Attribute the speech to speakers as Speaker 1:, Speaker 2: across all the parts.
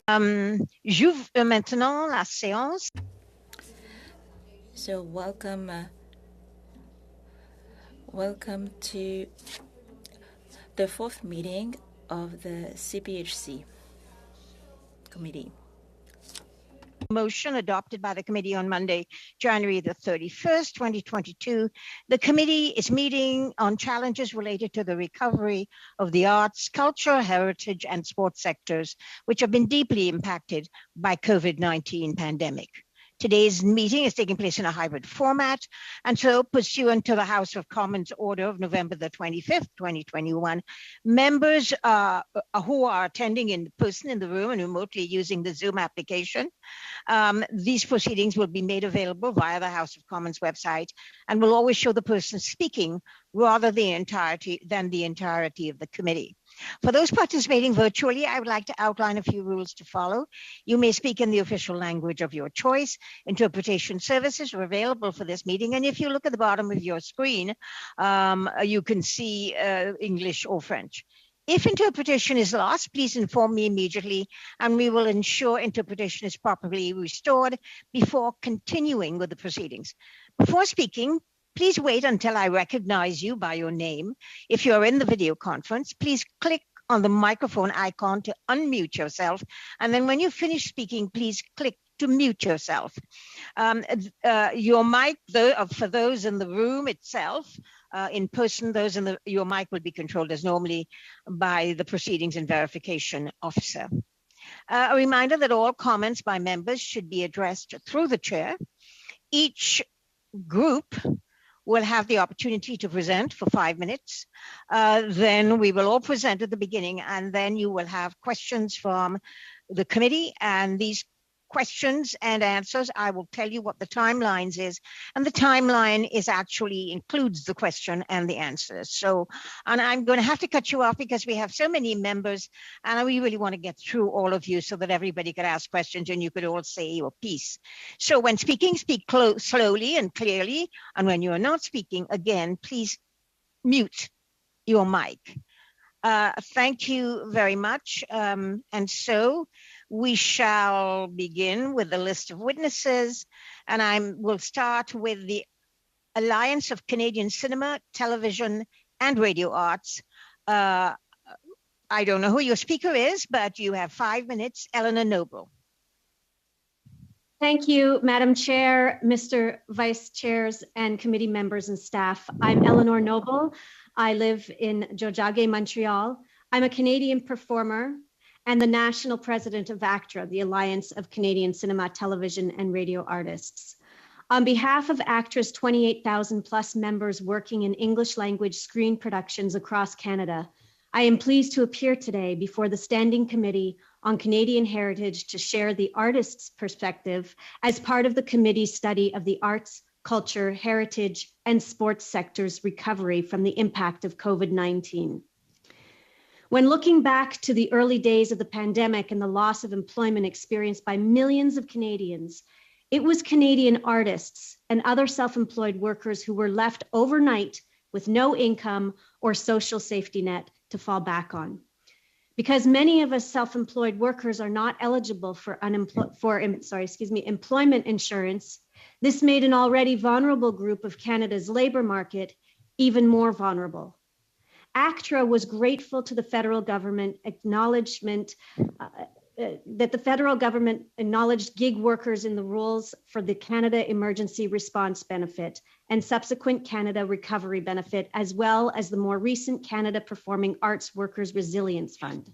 Speaker 1: J'ouvre maintenant la séance.
Speaker 2: So welcome to the fourth meeting of the CPHC committee.
Speaker 1: Motion adopted by the committee on Monday, January the 31st, 2022. The committee is meeting on challenges related to the recovery of the arts, culture, heritage, and sports sectors, which have been deeply impacted by COVID-19 pandemic. Today's meeting is taking place in a hybrid format, and so pursuant to the House of Commons order of November the 25th, 2021, members who are attending in person in the room and remotely using the Zoom application, these proceedings will be made available via the House of Commons website and will always show the person speaking rather than the entirety of the committee. For those participating virtually, I would like to outline a few rules to follow. You may speak in the official language of your choice. Interpretation services are available for this meeting. And if you look at the bottom of your screen, you can see English or French. If interpretation is lost, please inform me immediately, and we will ensure interpretation is properly restored before continuing with the proceedings. Before speaking, please wait until I recognize you by your name. If you're in the video conference, please click on the microphone icon to unmute yourself. And then when you finish speaking, please click to mute yourself. Your mic, for those in the room itself, in person, your mic will be controlled as normally by the proceedings and verification officer. A reminder that all comments by members should be addressed through the chair. Each group will have the opportunity to present for 5 minutes. Then we will all present at the beginning, and then you will have questions from the committee, and these questions and answers, I will tell you what the timelines is, and the timeline actually includes the question and the answers. So, and I'm going to have to cut you off because we have so many members, and we really want to get through all of you so that everybody could ask questions and you could all say your piece. So when speaking, speak slowly and clearly, and when you are not speaking, again, please mute your mic. Thank you very much. And so we shall begin with the list of witnesses, and we'll start with the Alliance of Canadian Cinema, Television and Radio Arts. I don't know who your speaker is, but you have 5 minutes. Eleanor Noble.
Speaker 3: Thank you, Madam Chair, Mr. Vice Chairs, and committee members and staff. I'm Eleanor Noble. I live in Jojage, Montreal. I'm a Canadian performer and the national president of ACTRA, the Alliance of Canadian Cinema, Television and Radio Artists. On behalf of ACTRA's 28,000 plus members working in English language screen productions across Canada, I am pleased to appear today before the Standing Committee on Canadian Heritage to share the artist's perspective as part of the committee's study of the arts, culture, heritage, and sports sector's recovery from the impact of COVID-19. When looking back to the early days of the pandemic and the loss of employment experienced by millions of Canadians, it was Canadian artists and other self-employed workers who were left overnight with no income or social safety net to fall back on. Because many of us self-employed workers are not eligible for employment insurance, this made an already vulnerable group of Canada's labor market even more vulnerable. ACTRA was grateful to the federal government that the federal government acknowledged gig workers in the rules for the Canada Emergency Response Benefit and subsequent Canada Recovery Benefit, as well as the more recent Canada Performing Arts Workers Resilience Fund.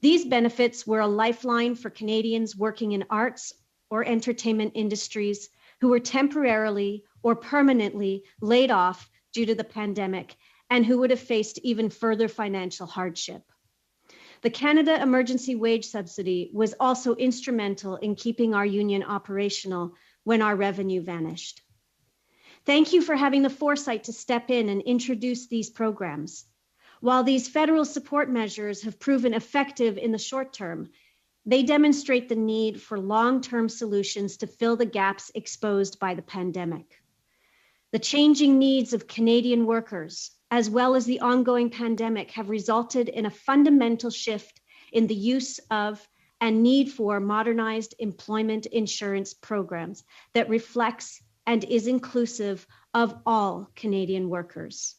Speaker 3: These benefits were a lifeline for Canadians working in arts or entertainment industries who were temporarily or permanently laid off due to the pandemic and who would have faced even further financial hardship. The Canada Emergency Wage Subsidy was also instrumental in keeping our union operational when our revenue vanished. Thank you for having the foresight to step in and introduce these programs. While these federal support measures have proven effective in the short term, they demonstrate the need for long-term solutions to fill the gaps exposed by the pandemic. The changing needs of Canadian workers, as well as the ongoing pandemic, have resulted in a fundamental shift in the use of and need for modernized employment insurance programs that reflects and is inclusive of all Canadian workers.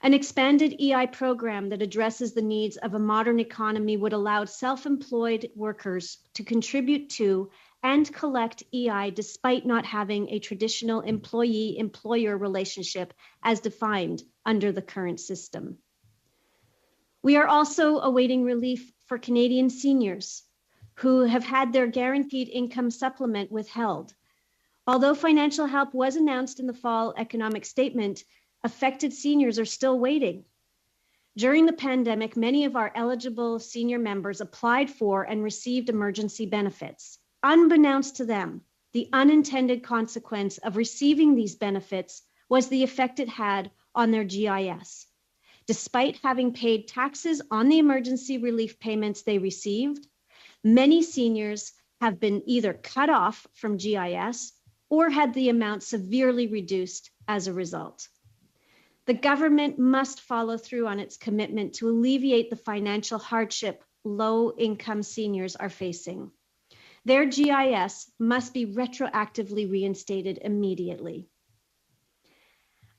Speaker 3: An expanded EI program that addresses the needs of a modern economy would allow self-employed workers to contribute to and collect EI despite not having a traditional employee-employer relationship as defined under the current system. We are also awaiting relief for Canadian seniors who have had their guaranteed income supplement withheld. Although financial help was announced in the fall economic statement, affected seniors are still waiting. During the pandemic, many of our eligible senior members applied for and received emergency benefits. Unbeknownst to them, the unintended consequence of receiving these benefits was the effect it had on their GIS. Despite having paid taxes on the emergency relief payments they received, many seniors have been either cut off from GIS or had the amount severely reduced as a result. The government must follow through on its commitment to alleviate the financial hardship low-income seniors are facing. Their GIS must be retroactively reinstated immediately.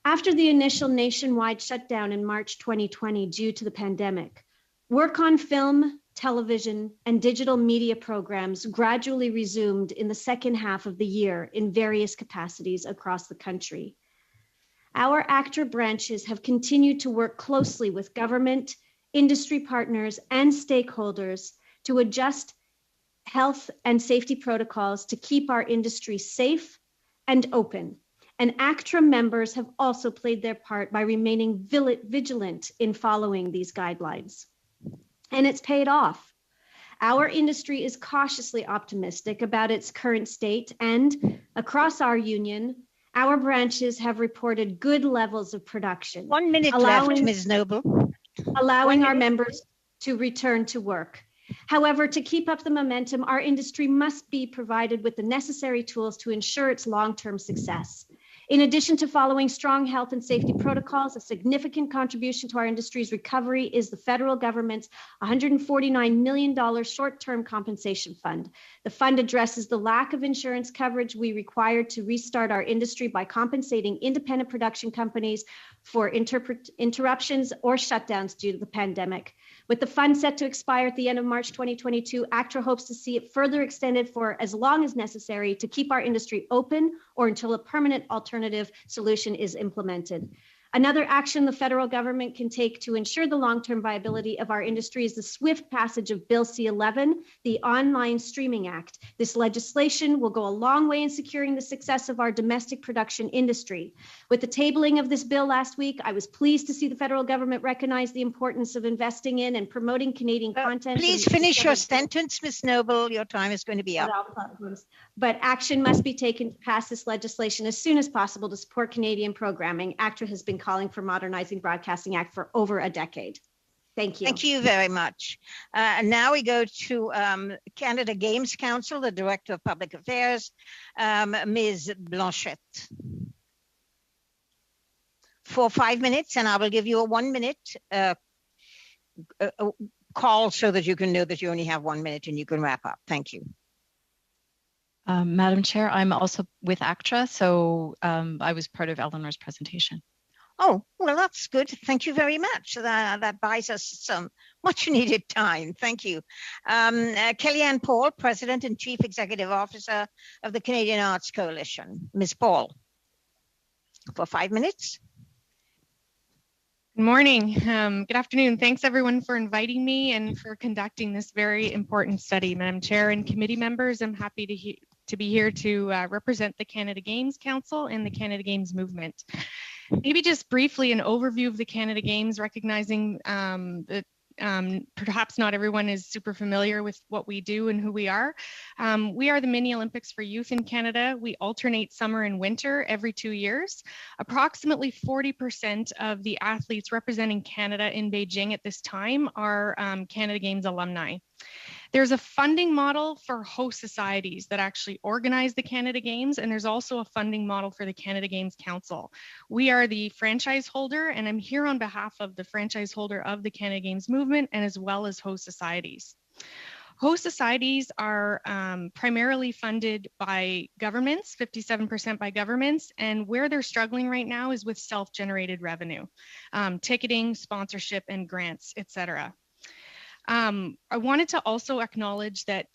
Speaker 3: After the initial nationwide shutdown in March 2020 due to the pandemic, work on film, television, and digital media programs gradually resumed in the second half of the year in various capacities across the country. Our actor branches have continued to work closely with government, industry partners, and stakeholders to adjust health and safety protocols to keep our industry safe and open. And ACTRA members have also played their part by remaining vigilant in following these guidelines. And it's paid off. Our industry is cautiously optimistic about its current state, and across our union, our branches have reported good levels of production.
Speaker 1: 1 minute left, Ms. Noble.
Speaker 3: Allowing our members to return to work. However, to keep up the momentum, our industry must be provided with the necessary tools to ensure its long-term success. In addition to following strong health and safety protocols, a significant contribution to our industry's recovery is the federal government's $149 million short-term compensation fund. The fund addresses the lack of insurance coverage we required to restart our industry by compensating independent production companies for interruptions or shutdowns due to the pandemic. With the fund set to expire at the end of March 2022, ACTRA hopes to see it further extended for as long as necessary to keep our industry open or until a permanent alternative solution is implemented. Another action the federal government can take to ensure the long-term viability of our industry is the swift passage of Bill C-11, the Online Streaming Act. This legislation will go a long way in securing the success of our domestic production industry. With the tabling of this bill last week, I was pleased to see the federal government recognize the importance of investing in and promoting Canadian content.
Speaker 1: Please finish your sentence, Ms. Noble. Your time is going to be up.
Speaker 3: But action must be taken to pass this legislation as soon as possible to support Canadian programming. ACTRA has been calling for Modernizing Broadcasting Act for over a decade. Thank you.
Speaker 1: Thank you very much. Now we go to Canada Games Council, the Director of Public Affairs, Ms. Blanchette. For 5 minutes, and I will give you a 1 minute call so that you can know that you only have 1 minute and you can wrap up. Thank you.
Speaker 4: Madam Chair, I'm also with ACTRA, so I was part of Eleanor's presentation.
Speaker 1: Oh, well, that's good. Thank you very much. That buys us some much needed time. Thank you. Kellyanne Paul, President and Chief Executive Officer of the Canadian Arts Coalition. Ms. Paul, for 5 minutes.
Speaker 5: Good morning. Good afternoon. Thanks everyone for inviting me and for conducting this very important study. Madam Chair and committee members, I'm happy to be here to represent the Canada Games Council and the Canada Games movement. Maybe just briefly an overview of the Canada Games, recognizing that perhaps not everyone is super familiar with what we do and who we are. We are the mini Olympics for youth in Canada. We alternate summer and winter every 2 years. Approximately 40% of the athletes representing Canada in Beijing at this time are Canada Games alumni. There's a funding model for host societies that actually organize the Canada Games, and there's also a funding model for the Canada Games Council. We are the franchise holder, and I'm here on behalf of the franchise holder of the Canada Games movement and as well as host societies. Host societies are primarily funded by governments, 57% by governments, and where they're struggling right now is with self-generated revenue, ticketing, sponsorship, and grants, etc. I wanted to also acknowledge that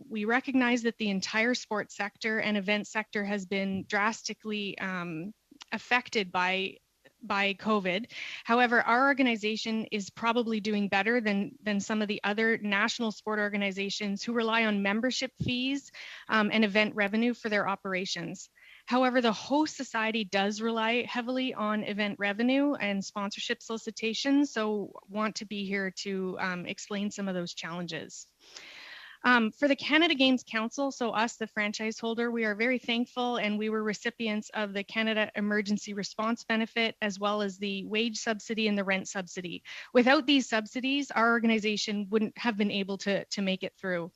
Speaker 5: we recognize that the entire sports sector and event sector has been drastically affected by COVID. However, our organization is probably doing better than some of the other national sport organizations who rely on membership fees and event revenue for their operations. However, the host society does rely heavily on event revenue and sponsorship solicitations, so want to be here to explain some of those challenges. For the Canada Games Council, so us, the franchise holder, we are very thankful, and we were recipients of the Canada Emergency Response Benefit, as well as the wage subsidy and the rent subsidy. Without these subsidies, our organization wouldn't have been able to make it through.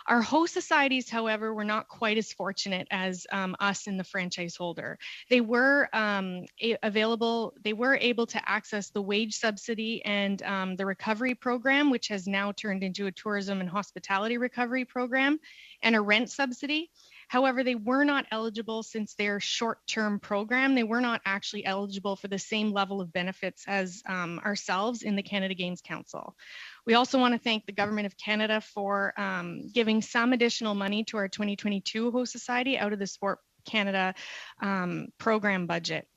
Speaker 5: Our host societies, however, were not quite as fortunate as us and the franchise holder. They were able to access the wage subsidy and the recovery program, which has now turned into a tourism and hospitality recovery program, and a rent subsidy. However, they were not eligible since their short-term program. They were not actually eligible for the same level of benefits as ourselves in the Canada Games Council. We also want to thank the Government of Canada for giving some additional money to our 2022 host society out of the Sport Canada program budget.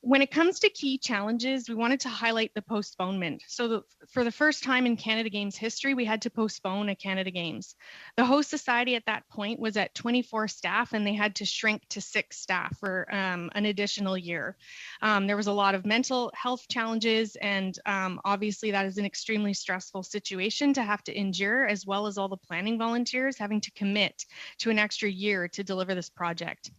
Speaker 5: When it comes to key challenges, we wanted to highlight the postponement. So for the first time in Canada Games history, we had to postpone a Canada Games. The host society at that point was at 24 staff, and they had to shrink to 6 staff for an additional year. There was a lot of mental health challenges, and obviously that is an extremely stressful situation to have to endure, as well as all the planning volunteers having to commit to an extra year to deliver this project.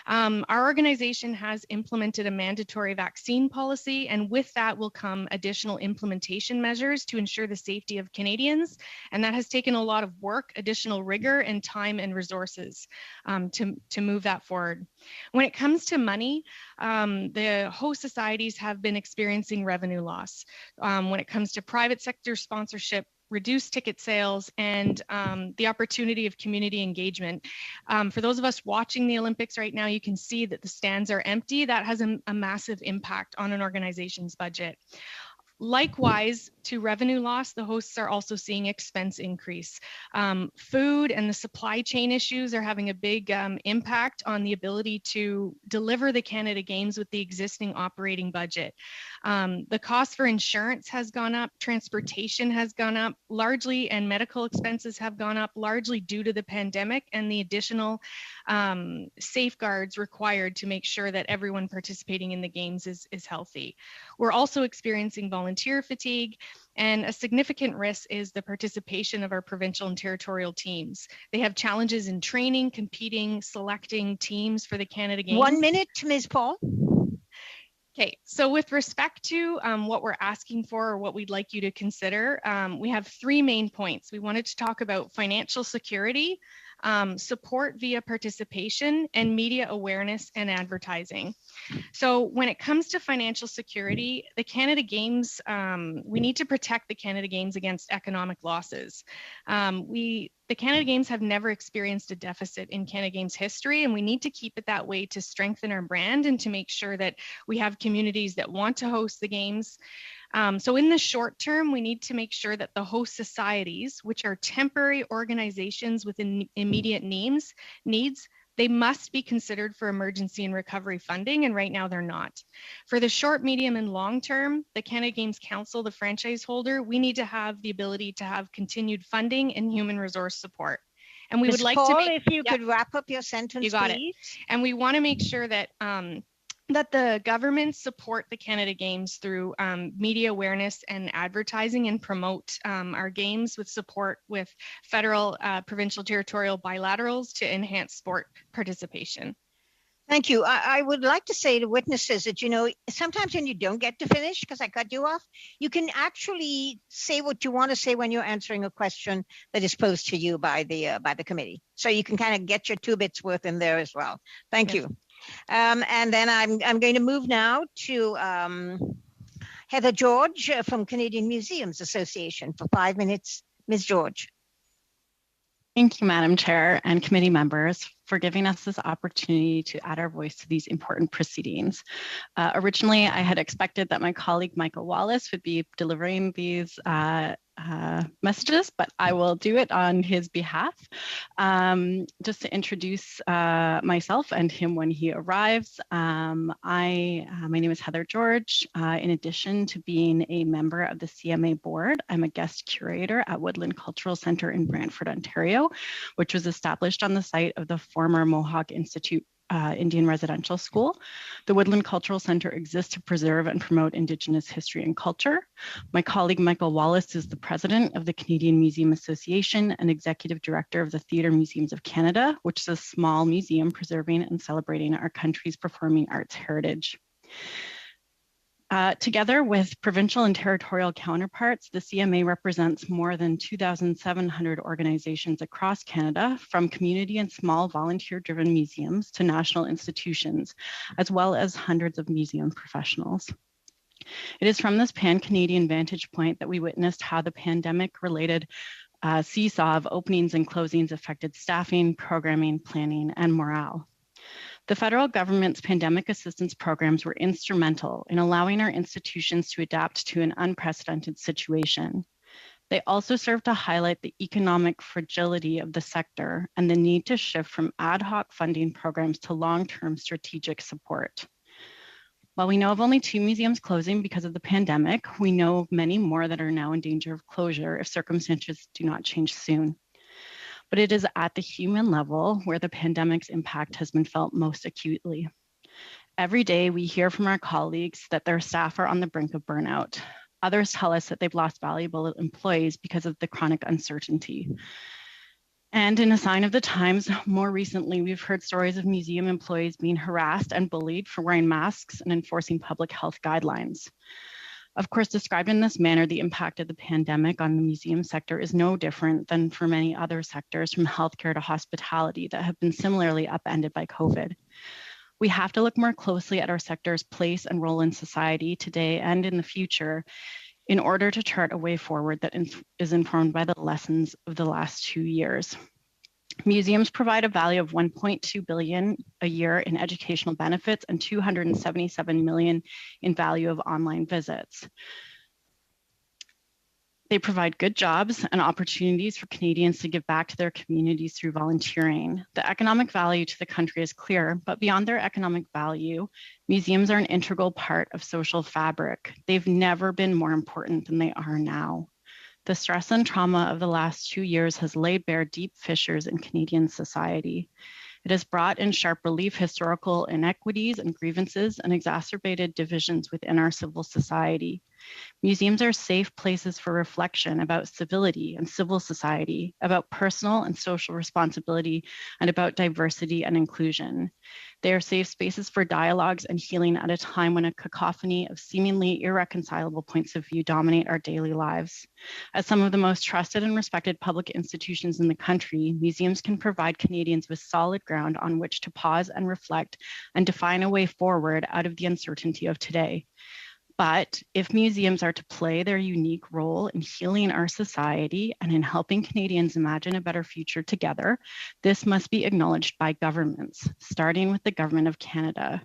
Speaker 5: Our organization has implemented a mandatory vaccine policy, and with that will come additional implementation measures to ensure the safety of Canadians. And that has taken a lot of work, additional rigor, and time and resources to move that forward. When it comes to money, the host societies have been experiencing revenue loss. When it comes to private sector sponsorship, reduced ticket sales, and the opportunity of community engagement. For those of us watching the Olympics right now, you can see that the stands are empty. That has a massive impact on an organization's budget. Likewise, to revenue loss, the hosts are also seeing expense increase. Food and the supply chain issues are having a big impact on the ability to deliver the Canada Games with the existing operating budget. The cost for insurance has gone up, transportation has gone up largely, and medical expenses have gone up largely due to the pandemic and the additional safeguards required to make sure that everyone participating in the games is healthy. We're also experiencing volunteer fatigue, and a significant risk is the participation of our provincial and territorial teams. They have challenges in training, competing, selecting teams for the Canada Games.
Speaker 1: 1 minute, Ms. Paul.
Speaker 5: Okay, so with respect to what we're asking for or what we'd like you to consider, we have 3 main points. We wanted to talk about financial security, support via participation, and media awareness and advertising. So when it comes to financial security, the Canada Games, we need to protect the Canada Games against economic losses. The Canada Games have never experienced a deficit in Canada Games history, and we need to keep it that way to strengthen our brand and to make sure that we have communities that want to host the games. So in the short term, we need to make sure that the host societies, which are temporary organizations with immediate needs, they must be considered for emergency and recovery funding, and right now they're not. For the short, medium, and long term, the Canada Games Council, the franchise holder, we need to have the ability to have continued funding and human resource support. And we
Speaker 1: Ms.
Speaker 5: would like
Speaker 1: Paul,
Speaker 5: to make,
Speaker 1: if you could wrap up your sentence,
Speaker 5: you got
Speaker 1: please.
Speaker 5: it. And we want to make sure that that the government support the Canada Games through media awareness and advertising, and promote our games with support with federal, provincial, territorial bilaterals to enhance sport participation.
Speaker 1: Thank you. I would like to say to witnesses that, you know, sometimes when you don't get to finish, because I cut you off, you can actually say what you want to say when you're answering a question that is posed to you by the committee. So you can kind of get your 2 bits worth in there as well. Thank you. And then I'm going to move now to Heather George from Canadian Museums Association for 5 minutes, Ms. George.
Speaker 4: Thank you, Madam Chair and committee members, for giving us this opportunity to add our voice to these important proceedings. Originally, I had expected that my colleague Michael Wallace would be delivering these messages, but I will do it on his behalf. Just to introduce myself and him when he arrives. My name is Heather George. In addition to being a member of the CMA board, I'm a guest curator at Woodland Cultural Centre in Brantford, Ontario, which was established on the site of the former Mohawk Institute Indian Residential School. The Woodland Cultural Centre exists to preserve and promote Indigenous history and culture. My colleague Michael Wallace is the president of the Canadian Museum Association and executive director of the Theatre Museums of Canada, which is a small museum preserving and celebrating our country's performing arts heritage. Together with provincial and territorial counterparts, the CMA represents more than 2,700 organizations across Canada, from community and small volunteer-driven museums to national institutions, as well as hundreds of museum professionals. It is from this pan-Canadian vantage point that we witnessed how the pandemic-related seesaw of openings and closings affected staffing, programming, planning, and morale. The federal government's pandemic assistance programs were instrumental in allowing our institutions to adapt to an unprecedented situation. They also serve to highlight the economic fragility of the sector and the need to shift from ad hoc funding programs to long-term strategic support. While we know of only 2 museums closing because of the pandemic, we know of many more that are now in danger of closure if circumstances do not change soon. But it is at the human level where the pandemic's impact has been felt most acutely. Every day we hear from our colleagues that their staff are on the brink of burnout. Others tell us that they've lost valuable employees because of the chronic uncertainty. And in a sign of the times, more recently, we've heard stories of museum employees being harassed and bullied for wearing masks and enforcing public health guidelines. Of course, described in this manner, the impact of the pandemic on the museum sector is no different than for many other sectors, from healthcare to hospitality, that have been similarly upended by COVID. We have to look more closely at our sector's place and role in society today and in the future in order to chart a way forward that is informed by the lessons of the last 2 years. Museums provide a value of $1.2 billion a year in educational benefits and $277 million in value of online visits. They provide good jobs and opportunities for Canadians to give back to their communities through volunteering. The economic value to the country is clear, but beyond their economic value, museums are an integral part of social fabric. They've never been more important than they are now. The stress and trauma of the last 2 years has laid bare deep fissures in Canadian society. It has brought in sharp relief historical inequities and grievances and exacerbated divisions within our civil society. Museums are safe places for reflection about civility and civil society, about personal and social responsibility, and about diversity and inclusion. They are safe spaces for dialogues and healing at a time when a cacophony of seemingly irreconcilable points of view dominate our daily lives. As some of the most trusted and respected public institutions in the country, museums can provide Canadians with solid ground on which to pause and reflect and define a way forward out of the uncertainty of today. But if museums are to play their unique role in healing our society and in helping Canadians imagine a better future together, this must be acknowledged by governments, starting with the Government of Canada.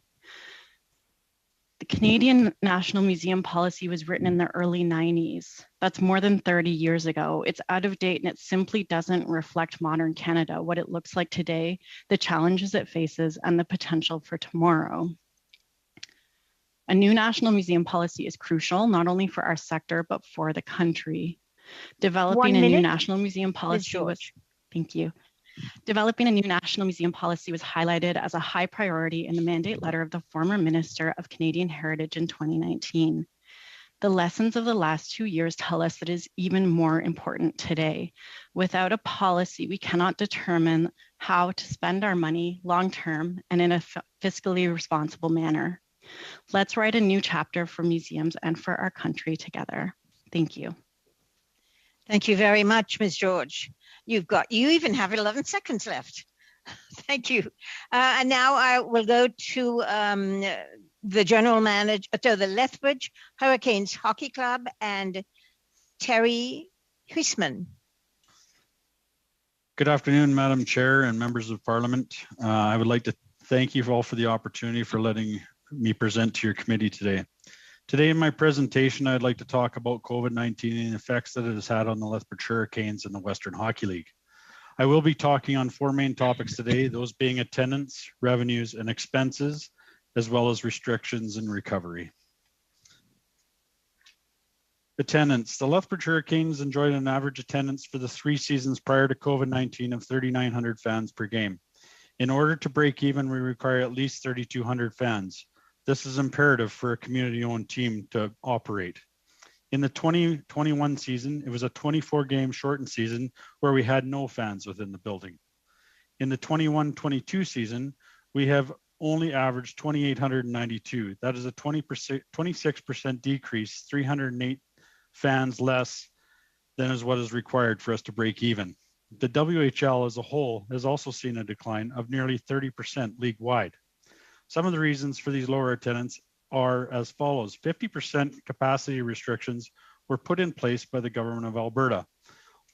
Speaker 4: The Canadian National Museum Policy was written in the early 90s. That's more than 30 years ago. It's out of date and it simply doesn't reflect modern Canada, what it looks like today, the challenges it faces, and the potential for tomorrow. A new national museum policy is crucial, not only for our sector, but for the country. Developing a new national museum policy was, thank you. Developing a new national museum policy was highlighted as a high priority in the mandate letter of the former Minister of Canadian Heritage in 2019. The lessons of the last 2 years tell us that it is even more important today. Without a policy, we cannot determine how to spend our money long-term and in a fiscally responsible manner. Let's write a new chapter for museums and for our country together. Thank you.
Speaker 1: Thank you very much, Ms. George. You even have 11 seconds left. Thank you. And now I will go to the general manager, to the Lethbridge Hurricanes Hockey Club and Terry Huisman.
Speaker 6: Good afternoon, Madam Chair and members of Parliament. I would like to thank you all for the opportunity for letting me present to your committee today. Today in my presentation, I'd like to talk about COVID-19 and the effects that it has had on the Lethbridge Hurricanes and the Western Hockey League. I will be talking on four main topics today, those being attendance, revenues, and expenses, as well as restrictions and recovery. Attendance. The Lethbridge Hurricanes enjoyed an average attendance for the 3 seasons prior to COVID-19 of 3,900 fans per game. In order to break even, we require at least 3,200 fans. This is imperative for a community-owned team to operate. In the 2021 season, it was a 24-game shortened season where we had no fans within the building. In the 21-22 season, we have only averaged 2,892. That is a 26% decrease, 308 fans less than is what is required for us to break even. The WHL as a whole has also seen a decline of nearly 30% league-wide. Some of the reasons for these lower attendance are as follows. 50% capacity restrictions were put in place by the government of Alberta.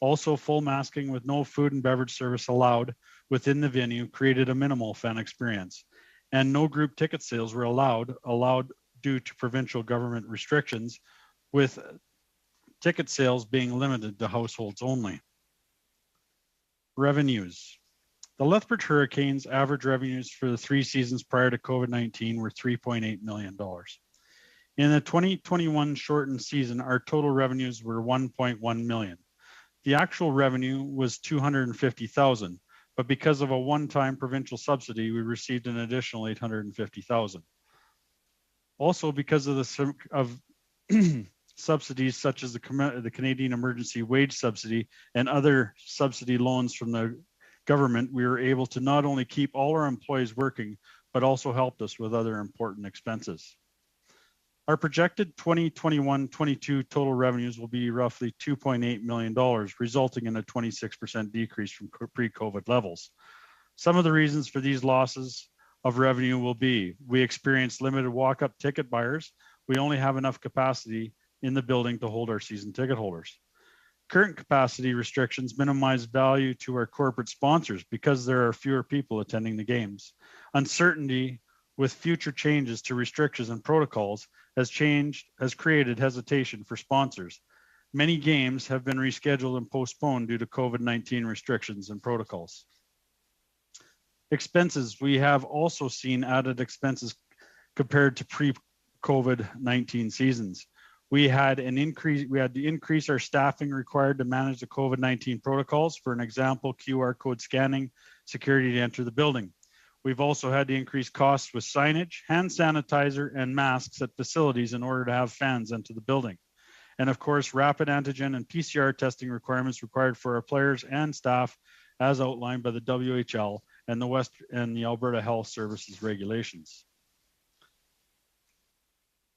Speaker 6: Also, full masking with no food and beverage service allowed within the venue created a minimal fan experience. And no group ticket sales were allowed due to provincial government restrictions, with ticket sales being limited to households only. Revenues. The Lethbridge Hurricanes' average revenues for the 3 seasons prior to COVID-19 were $3.8 million. In the 2021 shortened season, our total revenues were $1.1 million. The actual revenue was $250,000, but because of a one-time provincial subsidy, we received an additional $850,000. Also, because of the subsidies such as the Canadian Emergency Wage Subsidy and other subsidy loans from the government, we were able to not only keep all our employees working, but also helped us with other important expenses. Our projected 2021-22 total revenues will be roughly $2.8 million, resulting in a 26% decrease from pre-COVID levels. Some of the reasons for these losses of revenue will be, we experienced limited walk-up ticket buyers. We only have enough capacity in the building to hold our season ticket holders. Current capacity restrictions minimize value to our corporate sponsors because there are fewer people attending the games. Uncertainty with future changes to restrictions and protocols has created hesitation for sponsors. Many games have been rescheduled and postponed due to COVID-19 restrictions and protocols. Expenses. We have also seen added expenses compared to pre-COVID-19 seasons. We had to increase our staffing required to manage the COVID-19 protocols. For an example, QR code scanning, security to enter the building. We've also had to increase costs with signage, hand sanitizer, and masks at facilities in order to have fans enter the building. And of course, rapid antigen and PCR testing requirements required for our players and staff as outlined by the WHL and the Alberta Health Services regulations.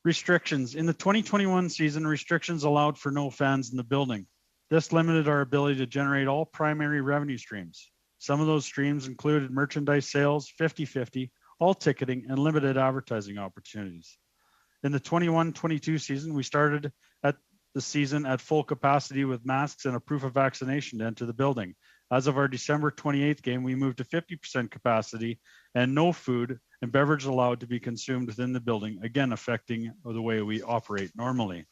Speaker 6: Restrictions. In the 2021 season, restrictions allowed for no fans in the building. This limited our ability to generate all primary revenue streams. Some of those streams included merchandise sales, 50/50, all ticketing, and limited advertising opportunities. In the 21-22 season, we started the season at full capacity with masks and a proof of vaccination to enter the building. As of our December 28th game, we moved to 50% capacity and no food and beverage allowed to be consumed within the building, again affecting the way we operate normally.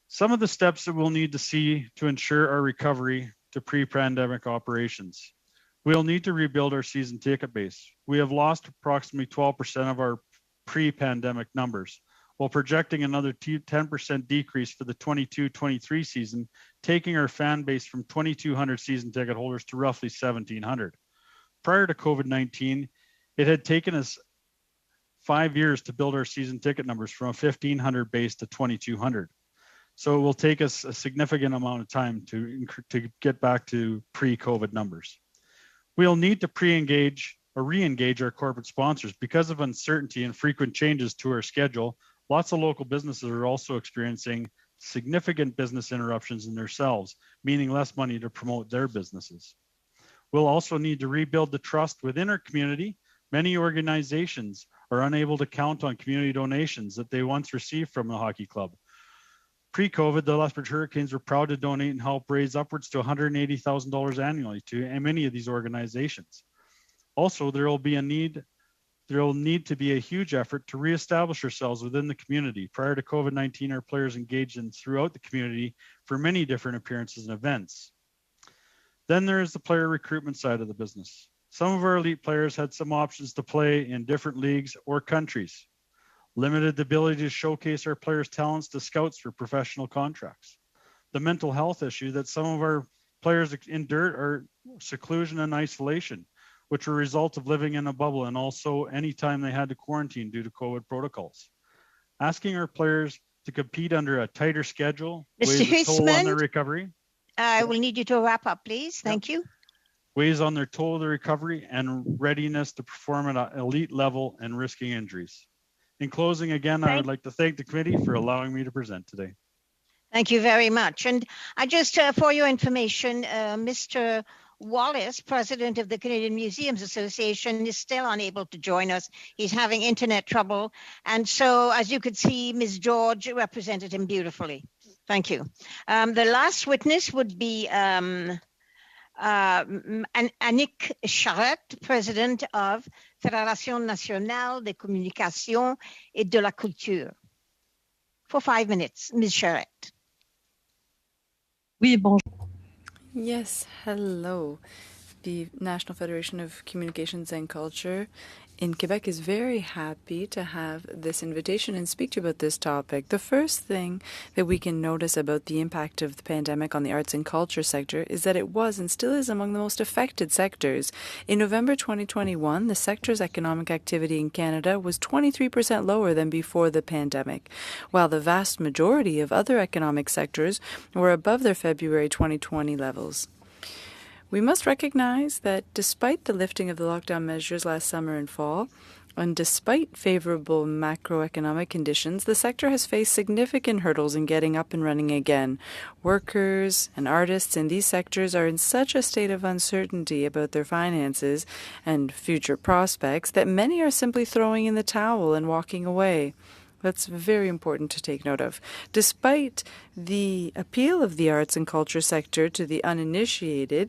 Speaker 6: Some of the steps that we'll need to see to ensure our recovery to pre-pandemic operations. We'll need to rebuild our season ticket base. We have lost approximately 12% of our pre-pandemic numbers, while projecting another 10% decrease for the 22-23 season, taking our fan base from 2,200 season ticket holders to roughly 1,700. Prior to COVID-19, it had taken us 5 years to build our season ticket numbers from a 1,500 base to 2,200. So it will take us a significant amount of time to get back to pre-COVID numbers. We'll need to re-engage our corporate sponsors. Because of uncertainty and frequent changes to our schedule, lots of local businesses are also experiencing significant business interruptions in themselves, meaning less money to promote their businesses. We'll also need to rebuild the trust within our community. Many organizations are unable to count on community donations that they once received from the hockey club. Pre-COVID, the Lethbridge Hurricanes were proud to donate and help raise upwards to $180,000 annually to many of these organizations. Also, there will need to be a huge effort to reestablish ourselves within the community. Prior to COVID-19, our players engaged in throughout the community for many different appearances and events. Then there is the player recruitment side of the business. Some of our elite players had some options to play in different leagues or countries. Limited the ability to showcase our players' talents to scouts for professional contracts. The mental health issue that some of our players endured are seclusion and isolation, which were a result of living in a bubble, and also anytime they had to quarantine due to COVID protocols. Asking our players to compete under a tighter schedule weighs a toll on their recovery.
Speaker 1: I will need you to wrap up, please. Thank you.
Speaker 6: Weighs on their toll of the recovery and readiness to perform at an elite level and risking injuries. In closing, again, I would like to thank the committee for allowing me to present today.
Speaker 1: Thank you very much. And I just, for your information, Mr. Wallace, president of the Canadian Museums Association, is still unable to join us. He's having internet trouble. And so, as you could see, Ms. George represented him beautifully. Thank you. The last witness would be Annick Charette, president of Fédération Nationale des Communications et de la Culture. For 5 minutes, Ms. Charette.
Speaker 7: Oui, bonjour.
Speaker 8: Yes, hello. The National Federation of Communications and Culture in Quebec is very happy to have this invitation and speak to you about this topic. The first thing that we can notice about the impact of the pandemic on the arts and culture sector is that it was and still is among the most affected sectors. In November 2021, the sector's economic activity in Canada was 23% lower than before the pandemic, while the vast majority of other economic sectors were above their February 2020 levels. We must recognize that despite the lifting of the lockdown measures last summer and fall, and despite favorable macroeconomic conditions, the sector has faced significant hurdles in getting up and running again. Workers and artists in these sectors are in such a state of uncertainty about their finances and future prospects that many are simply throwing in the towel and walking away. That's very important to take note of. Despite the appeal of the arts and culture sector to the uninitiated,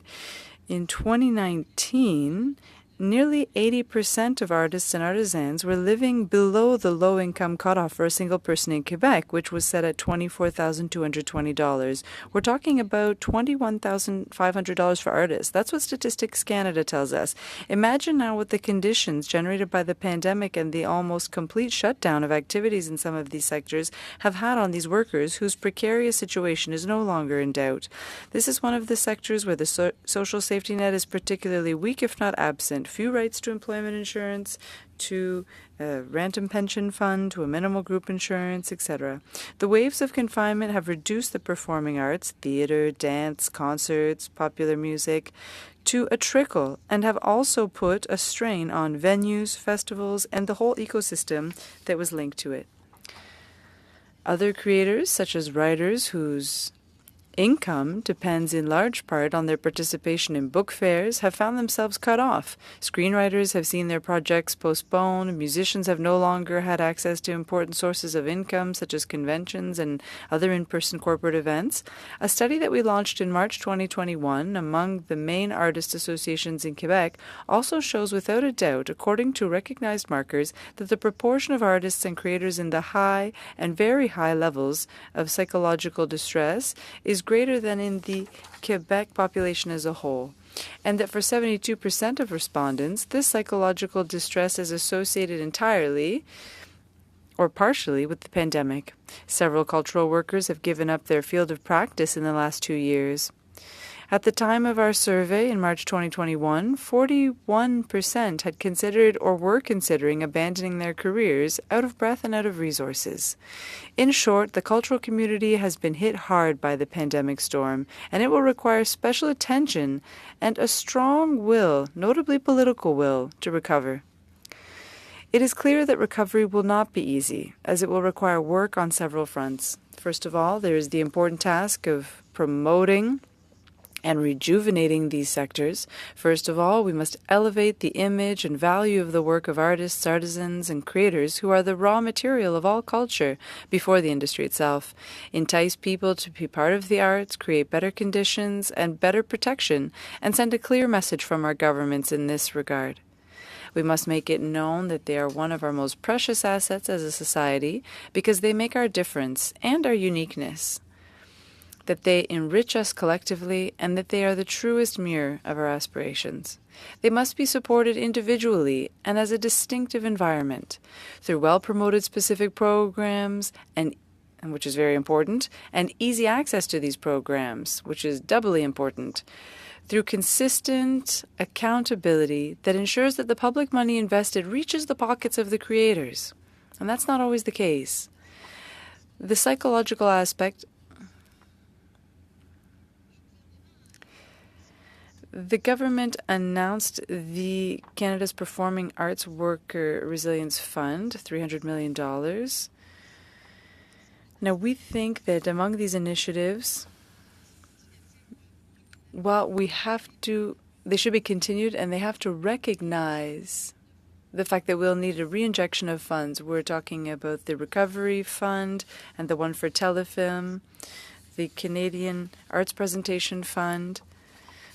Speaker 8: in 2019, nearly 80% of artists and artisans were living below the low-income cutoff for a single person in Quebec, which was set at $24,220. We're talking about $21,500 for artists. That's what Statistics Canada tells us. Imagine now what the conditions generated by the pandemic and the almost complete shutdown of activities in some of these sectors have had on these workers whose precarious situation is no longer in doubt. This is one of the sectors where the social safety net is particularly weak, if not absent. Few rights to employment insurance, to a rent and pension fund, to a minimal group insurance, etc. The waves of confinement have reduced the performing arts, theatre, dance, concerts, popular music, to a trickle, and have also put a strain on venues, festivals, and the whole ecosystem that was linked to it. Other creators, such as writers whose income depends in large part on their participation in book fairs, have found themselves cut off. Screenwriters have seen their projects postponed. Musicians have no longer had access to important sources of income, such as conventions and other in-person corporate events. A study that we launched in March 2021 among the main artist associations in Quebec also shows without a doubt, according to recognized markers, that the proportion of artists and creators in the high and very high levels of psychological distress is greater than in the Quebec population as a whole, and that for 72% of respondents, this psychological distress is associated entirely or partially with the pandemic. Several cultural workers have given up their field of practice in the last 2 years. At the time of our survey in March 2021, 41% had considered or were considering abandoning their careers out of breath and out of resources. In short, the cultural community has been hit hard by the pandemic storm, and it will require special attention and a strong will, notably political will, to recover. It is clear that recovery will not be easy, as it will require work on several fronts. First of all, there is the important task of promoting and rejuvenating these sectors, first of all, we must elevate the image and value of the work of artists, artisans, and creators who are the raw material of all culture before the industry itself. Entice people to be part of the arts, create better conditions and better protection, and send a clear message from our governments in this regard. We must make it known that they are one of our most precious assets as a society because they make our difference and our uniqueness, that they enrich us collectively, and that they are the truest mirror of our aspirations. They must be supported individually and as a distinctive environment through well-promoted specific programs, and which is very important, and easy access to these programs, which is doubly important, through consistent accountability that ensures that the public money invested reaches the pockets of the creators. And that's not always the case. The psychological aspect. The government announced the Canada's Performing Arts Worker Resilience Fund, $300 million. Now, we think that among these initiatives, they should be continued, and they have to recognize the fact that we'll need a reinjection of funds. We're talking about the Recovery Fund and the one for telefilm, the Canadian Arts Presentation Fund,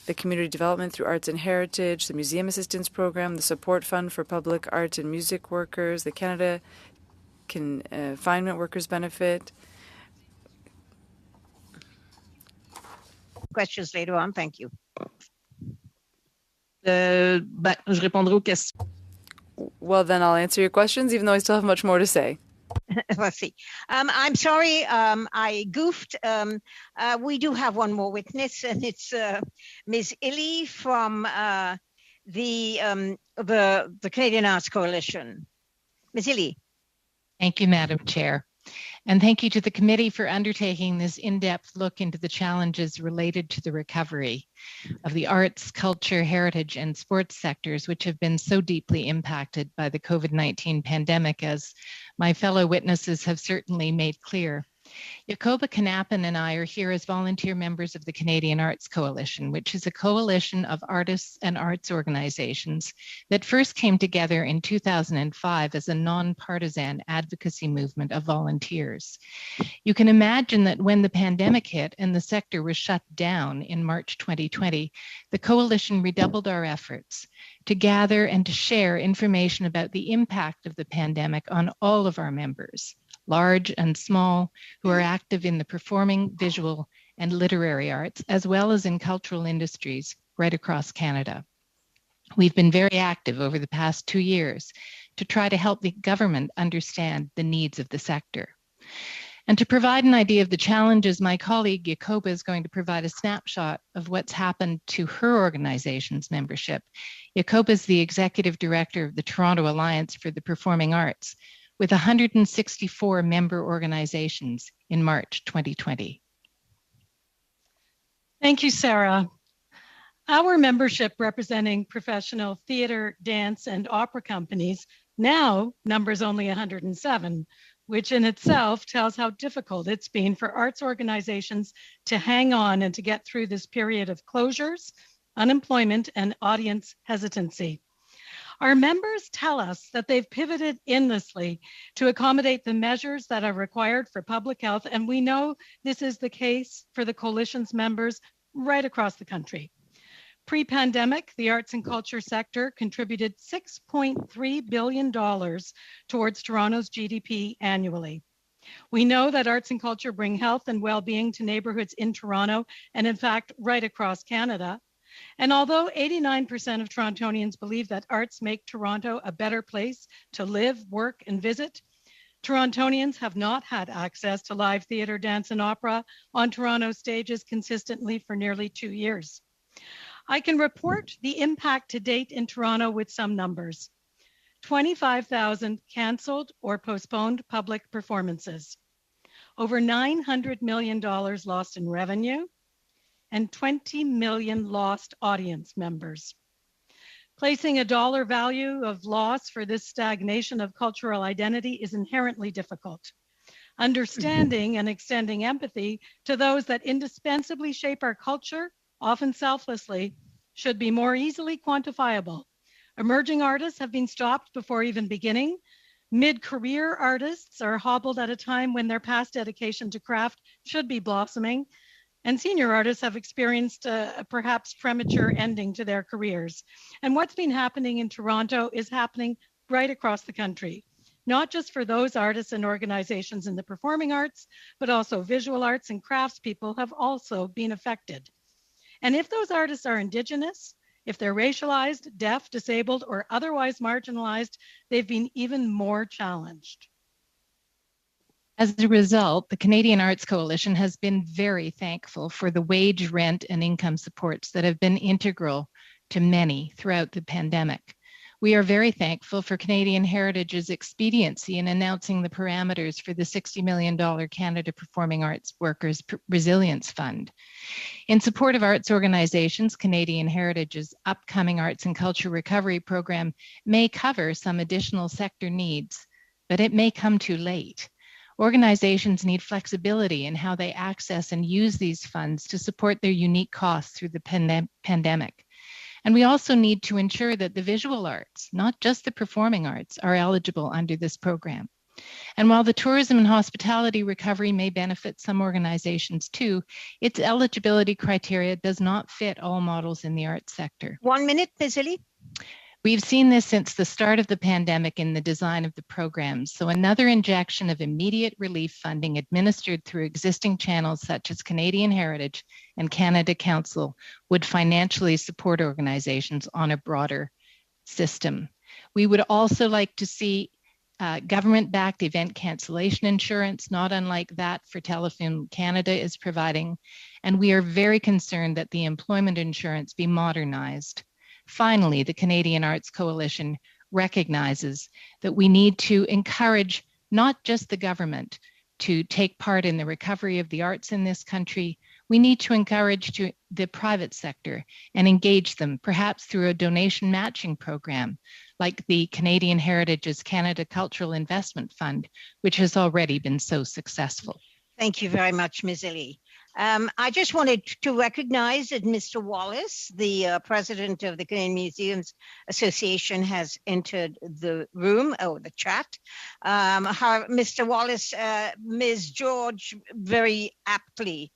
Speaker 8: the Community Development through Arts and Heritage, the Museum Assistance Program, the Support Fund for Public Art and Music Workers, the Canada Confinement Workers Benefit.
Speaker 1: Questions later on. Thank you.
Speaker 7: Je répondrai aux questions.
Speaker 8: Well, then I'll answer your questions, even though I still have much more to say.
Speaker 1: Let's see. I'm sorry, I goofed. We do have one more witness, and it's Ms. Illy from the Canadian Arts Coalition. Ms. Illy.
Speaker 9: Thank you, Madam Chair. And thank you to the committee for undertaking this in-depth look into the challenges related to the recovery of the arts, culture, heritage, and sports sectors, which have been so deeply impacted by the COVID-19 pandemic, as my fellow witnesses have certainly made clear. Jacoba Knappen and I are here as volunteer members of the Canadian Arts Coalition, which is a coalition of artists and arts organizations that first came together in 2005 as a nonpartisan advocacy movement of volunteers. You can imagine that when the pandemic hit and the sector was shut down in March 2020, the coalition redoubled our efforts to gather and to share information about the impact of the pandemic on all of our members, large and small, who are active in the performing, visual, and literary arts, as well as in cultural industries right across Canada. We've been very active over the past 2 years to try to help the government understand the needs of the sector. And to provide an idea of the challenges, my colleague Jacoba is going to provide a snapshot of what's happened to her organization's membership. Jacoba is the executive director of the Toronto Alliance for the Performing Arts, with 164 member organizations in March 2020.
Speaker 10: Thank you, Sarah. Our membership representing professional theater, dance, and opera companies now numbers only 107, which in itself tells how difficult it's been for arts organizations to hang on and to get through this period of closures, unemployment, and audience hesitancy. Our members tell us that they've pivoted endlessly to accommodate the measures that are required for public health, and we know this is the case for the coalition's members right across the country. Pre-pandemic, the arts and culture sector contributed $6.3 billion towards Toronto's GDP annually. We know that arts and culture bring health and well-being to neighborhoods in Toronto, and in fact, right across Canada. And although 89% of Torontonians believe that arts make Toronto a better place to live, work, and visit, Torontonians have not had access to live theater, dance, and opera on Toronto stages consistently for nearly 2 years. I can report the impact to date in Toronto with some numbers. 25,000 canceled or postponed public performances, over $900 million lost in revenue, and 20 million lost audience members. Placing a dollar value of loss for this stagnation of cultural identity is inherently difficult. Understanding and extending empathy to those that indispensably shape our culture, often selflessly, should be more easily quantifiable. Emerging artists have been stopped before even beginning. Mid-career artists are hobbled at a time when their past dedication to craft should be blossoming. And senior artists have experienced a perhaps premature ending to their careers. And what's been happening in Toronto is happening right across the country, not just for those artists and organizations in the performing arts, but also visual arts and craftspeople have also been affected. And if those artists are Indigenous, if they're racialized, deaf, disabled, or otherwise marginalized, they've been even more challenged.
Speaker 9: As a result, the Canadian Arts Coalition has been very thankful for the wage, rent, and income supports that have been integral to many throughout the pandemic. We are very thankful for Canadian Heritage's expediency in announcing the parameters for the $60 million Canada Performing Arts Workers Resilience Fund. In support of arts organizations, Canadian Heritage's upcoming Arts and Culture Recovery Program may cover some additional sector needs, but it may come too late. Organizations need flexibility in how they access and use these funds to support their unique costs through the pandemic. And we also need to ensure that the visual arts, not just the performing arts, are eligible under this program. And while the tourism and hospitality recovery may benefit some organizations too, its eligibility criteria does not fit all models in the arts sector.
Speaker 1: 1 minute, Ms. Illy.
Speaker 9: We've seen this since the start of the pandemic in the design of the programs. So another injection of immediate relief funding administered through existing channels such as Canadian Heritage and Canada Council would financially support organizations on a broader system. We would also like to see government-backed event cancellation insurance, not unlike that for Telefilm Canada is providing. And we are very concerned that the employment insurance be modernized. Finally, the Canadian Arts Coalition recognizes that we need to encourage not just the government to take part in the recovery of the arts in this country, we need to encourage the private sector and engage them, perhaps through a donation matching program, like the Canadian Heritage's Canada Cultural Investment Fund, which has already been so successful.
Speaker 1: Thank you very much, Ms. Illy. I just wanted to recognize that Mr. Wallace, the president of the Canadian Museums Association, has entered the room or the chat. Mr. Wallace, Ms. George very aptly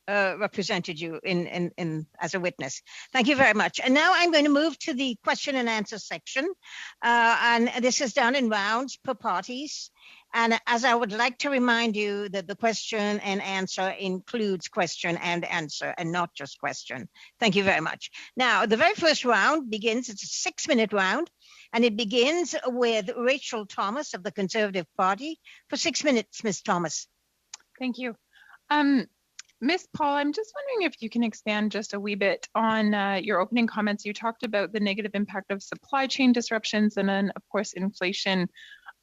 Speaker 1: represented you in as a witness. Thank you very much. And now I'm going to move to the question and answer section. And this is done in rounds per parties. And as I would like to remind you that the question and answer includes question and answer and not just question. Thank you very much. Now, the very first round begins, it's a 6-minute round, and it begins with Rachel Thomas of the Conservative Party. For 6 minutes, Ms. Thomas.
Speaker 11: Thank you. Ms. Paul, I'm just wondering if you can expand just a wee bit on your opening comments. You talked about the negative impact of supply chain disruptions and then, of course, inflation.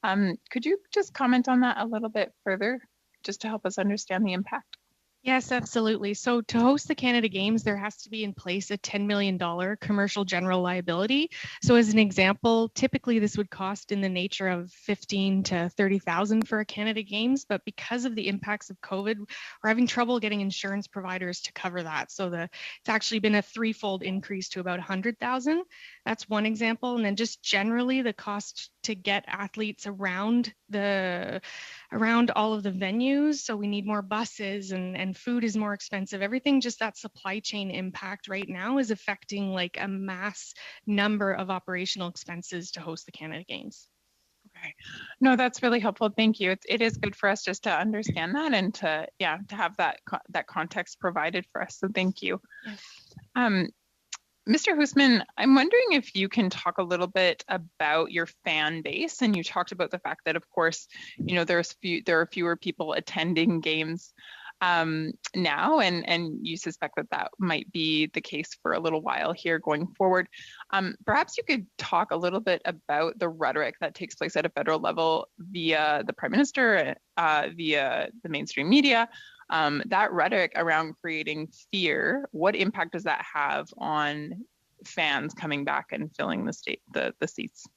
Speaker 11: Could you just comment on that a little bit further, just to help us understand the impact?
Speaker 5: Yes, absolutely. So to host the Canada Games, there has to be in place a $10 million commercial general liability. So as an example, typically this would cost in the nature of $15,000 to $30,000 for a Canada Games, but because of the impacts of COVID, we're having trouble getting insurance providers to cover that. So it's actually been a threefold increase to about $100,000. That's one example. And then just generally the cost to get athletes around all of the venues. So we need more buses and food is more expensive. Everything, just that supply chain impact right now is affecting like a mass number of operational expenses to host the Canada Games.
Speaker 11: Okay. No, that's really helpful. Thank you. It is good for us just to understand that and to have that context provided for us. So thank you. Yes. Mr. Hoosman, I'm wondering if you can talk a little bit about your fan base. And you talked about the fact that, of course, there are fewer people attending games now, and you suspect that might be the case for a little while here going forward. Perhaps you could talk a little bit about the rhetoric that takes place at a federal level via the Prime Minister, via the mainstream media. That rhetoric around creating fear, what impact does that have on fans coming back and filling the seats?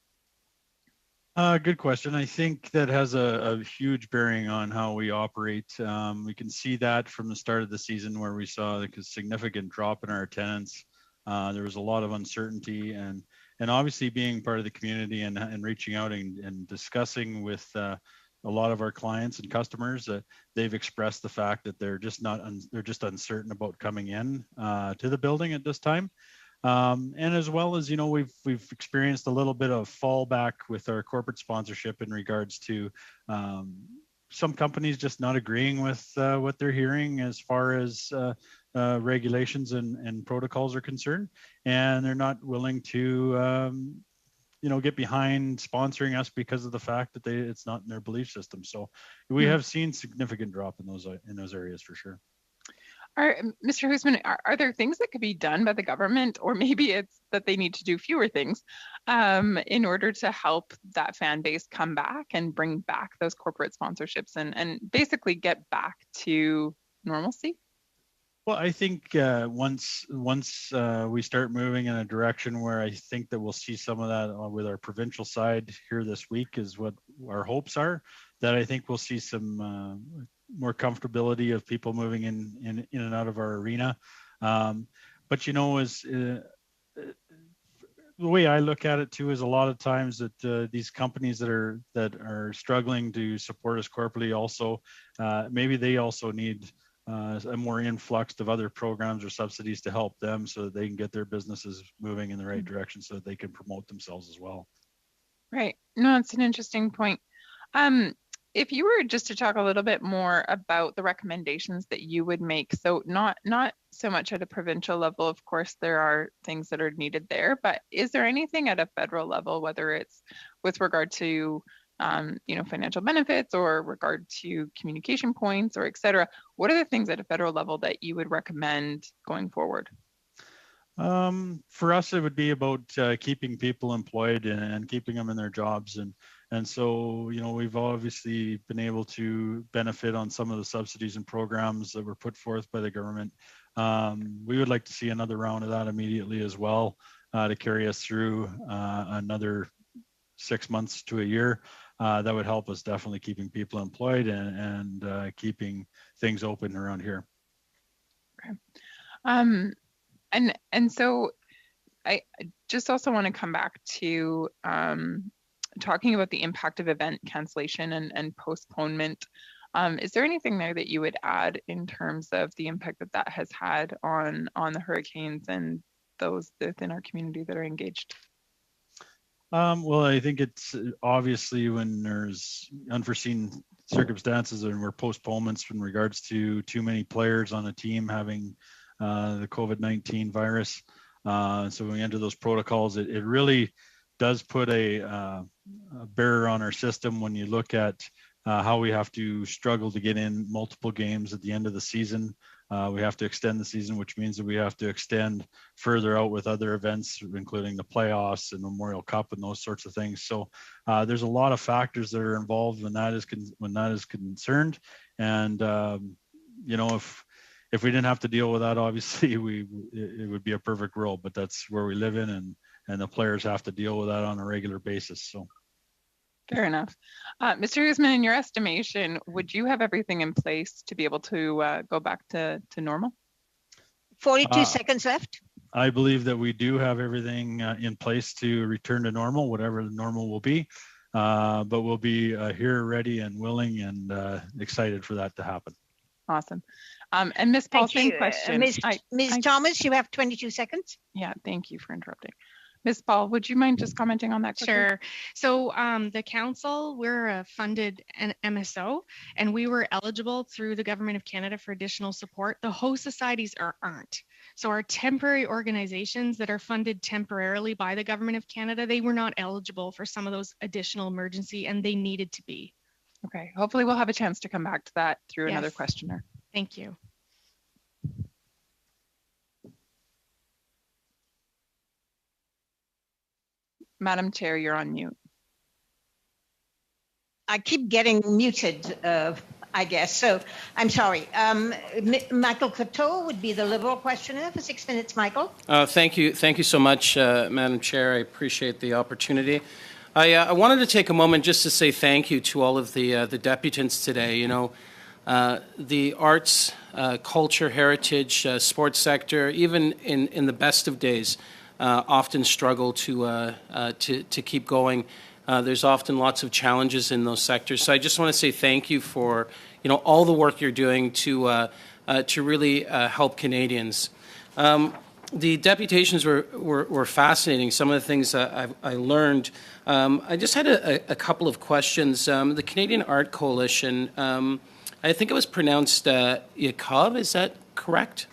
Speaker 6: Good question. I think that has a huge bearing on how we operate. We can see that from the start of the season where we saw a significant drop in our attendance. There was a lot of uncertainty, and obviously being part of the community and reaching out and discussing with a lot of our clients and customers, they've expressed the fact that they're just uncertain about coming in to the building at this time. And as well as, we've experienced a little bit of fallback with our corporate sponsorship in regards to some companies just not agreeing with what they're hearing as far as regulations and protocols are concerned, and they're not willing to get behind sponsoring us because of the fact that it's not in their belief system. So we have seen significant drop in those areas for sure.
Speaker 11: Mr. Hoosman, are there things that could be done by the government, or maybe it's that they need to do fewer things in order to help that fan base come back and bring back those corporate sponsorships and basically get back to normalcy?
Speaker 6: Well, I think once we start moving in a direction where I think that we'll see some of that with our provincial side here this week is what our hopes are, that I think we'll see some more comfortability of people moving in and out of our arena. But the way I look at it too is a lot of times that these companies that are struggling to support us corporately also maybe they also need a more influx of other programs or subsidies to help them so that they can get their businesses moving in the right direction so that they can promote themselves as well.
Speaker 11: Right. No, it's an interesting point. If you were just to talk a little bit more about the recommendations that you would make, so not so much at a provincial level, of course, there are things that are needed there, but is there anything at a federal level, whether it's with regard to financial benefits or regard to communication points or et cetera, what are the things at a federal level that you would recommend going forward?
Speaker 6: For us, it would be about keeping people employed and keeping them in their jobs. And so, we've obviously been able to benefit on some of the subsidies and programs that were put forth by the government. We would like to see another round of that immediately as well to carry us through another 6 months to a year. That would help us definitely keeping people employed and keeping things open around here.
Speaker 11: Okay. And so I just also want to come back to talking about the impact of event cancellation and postponement. Is there anything there that you would add in terms of the impact that has had on the hurricanes and those within our community that are engaged?
Speaker 6: Well, I think it's obviously when there's unforeseen circumstances and where postponements in regards to too many players on a team having the COVID-19 virus. So when we enter those protocols, it really does put a bearer on our system when you look at how we have to struggle to get in multiple games at the end of the season. We have to extend the season, which means that we have to extend further out with other events, including the playoffs and Memorial Cup and those sorts of things. So there's a lot of factors that are involved when that is concerned. And if we didn't have to deal with that, obviously it would be a perfect world. But that's where we live in, and the players have to deal with that on a regular basis. So.
Speaker 11: Fair enough. Mr. Hoosman, in your estimation, would you have everything in place to be able to go back to normal?
Speaker 1: 42 seconds left.
Speaker 6: I believe that we do have everything in place to return to normal, whatever the normal will be. But we'll be here ready and willing and excited for that to happen.
Speaker 11: Awesome. And Ms. Paul, same question.
Speaker 1: Ms. Thomas, you have 22 seconds.
Speaker 11: Yeah, thank you for interrupting. Ms. Paul, would you mind just commenting on that quickly?
Speaker 5: Sure. So the council, we're a funded MSO, and we were eligible through the Government of Canada for additional support. The host societies aren't. So our temporary organizations that are funded temporarily by the Government of Canada, they were not eligible for some of those additional emergency, and they needed to be.
Speaker 11: Okay. Hopefully we'll have a chance to come back to that through another questioner.
Speaker 5: Thank you.
Speaker 11: Madam Chair, you're on mute.
Speaker 1: I keep getting muted, I guess. So I'm sorry. Michael Coteau would be the Liberal questioner for 6 minutes. Michael.
Speaker 12: Thank you so much, Madam Chair. I appreciate the opportunity. I wanted to take a moment just to say thank you to all of the deputants today. You know, the arts, culture, heritage, sports sector, even in the best of days, often struggle to keep going. There's often lots of challenges in those sectors. So I just want to say thank you for all the work you're doing to really help Canadians. The deputations were fascinating. Some of the things I learned. I just had a couple of questions. The Canadian Art Coalition, I think it was pronounced Jacob, is that correct?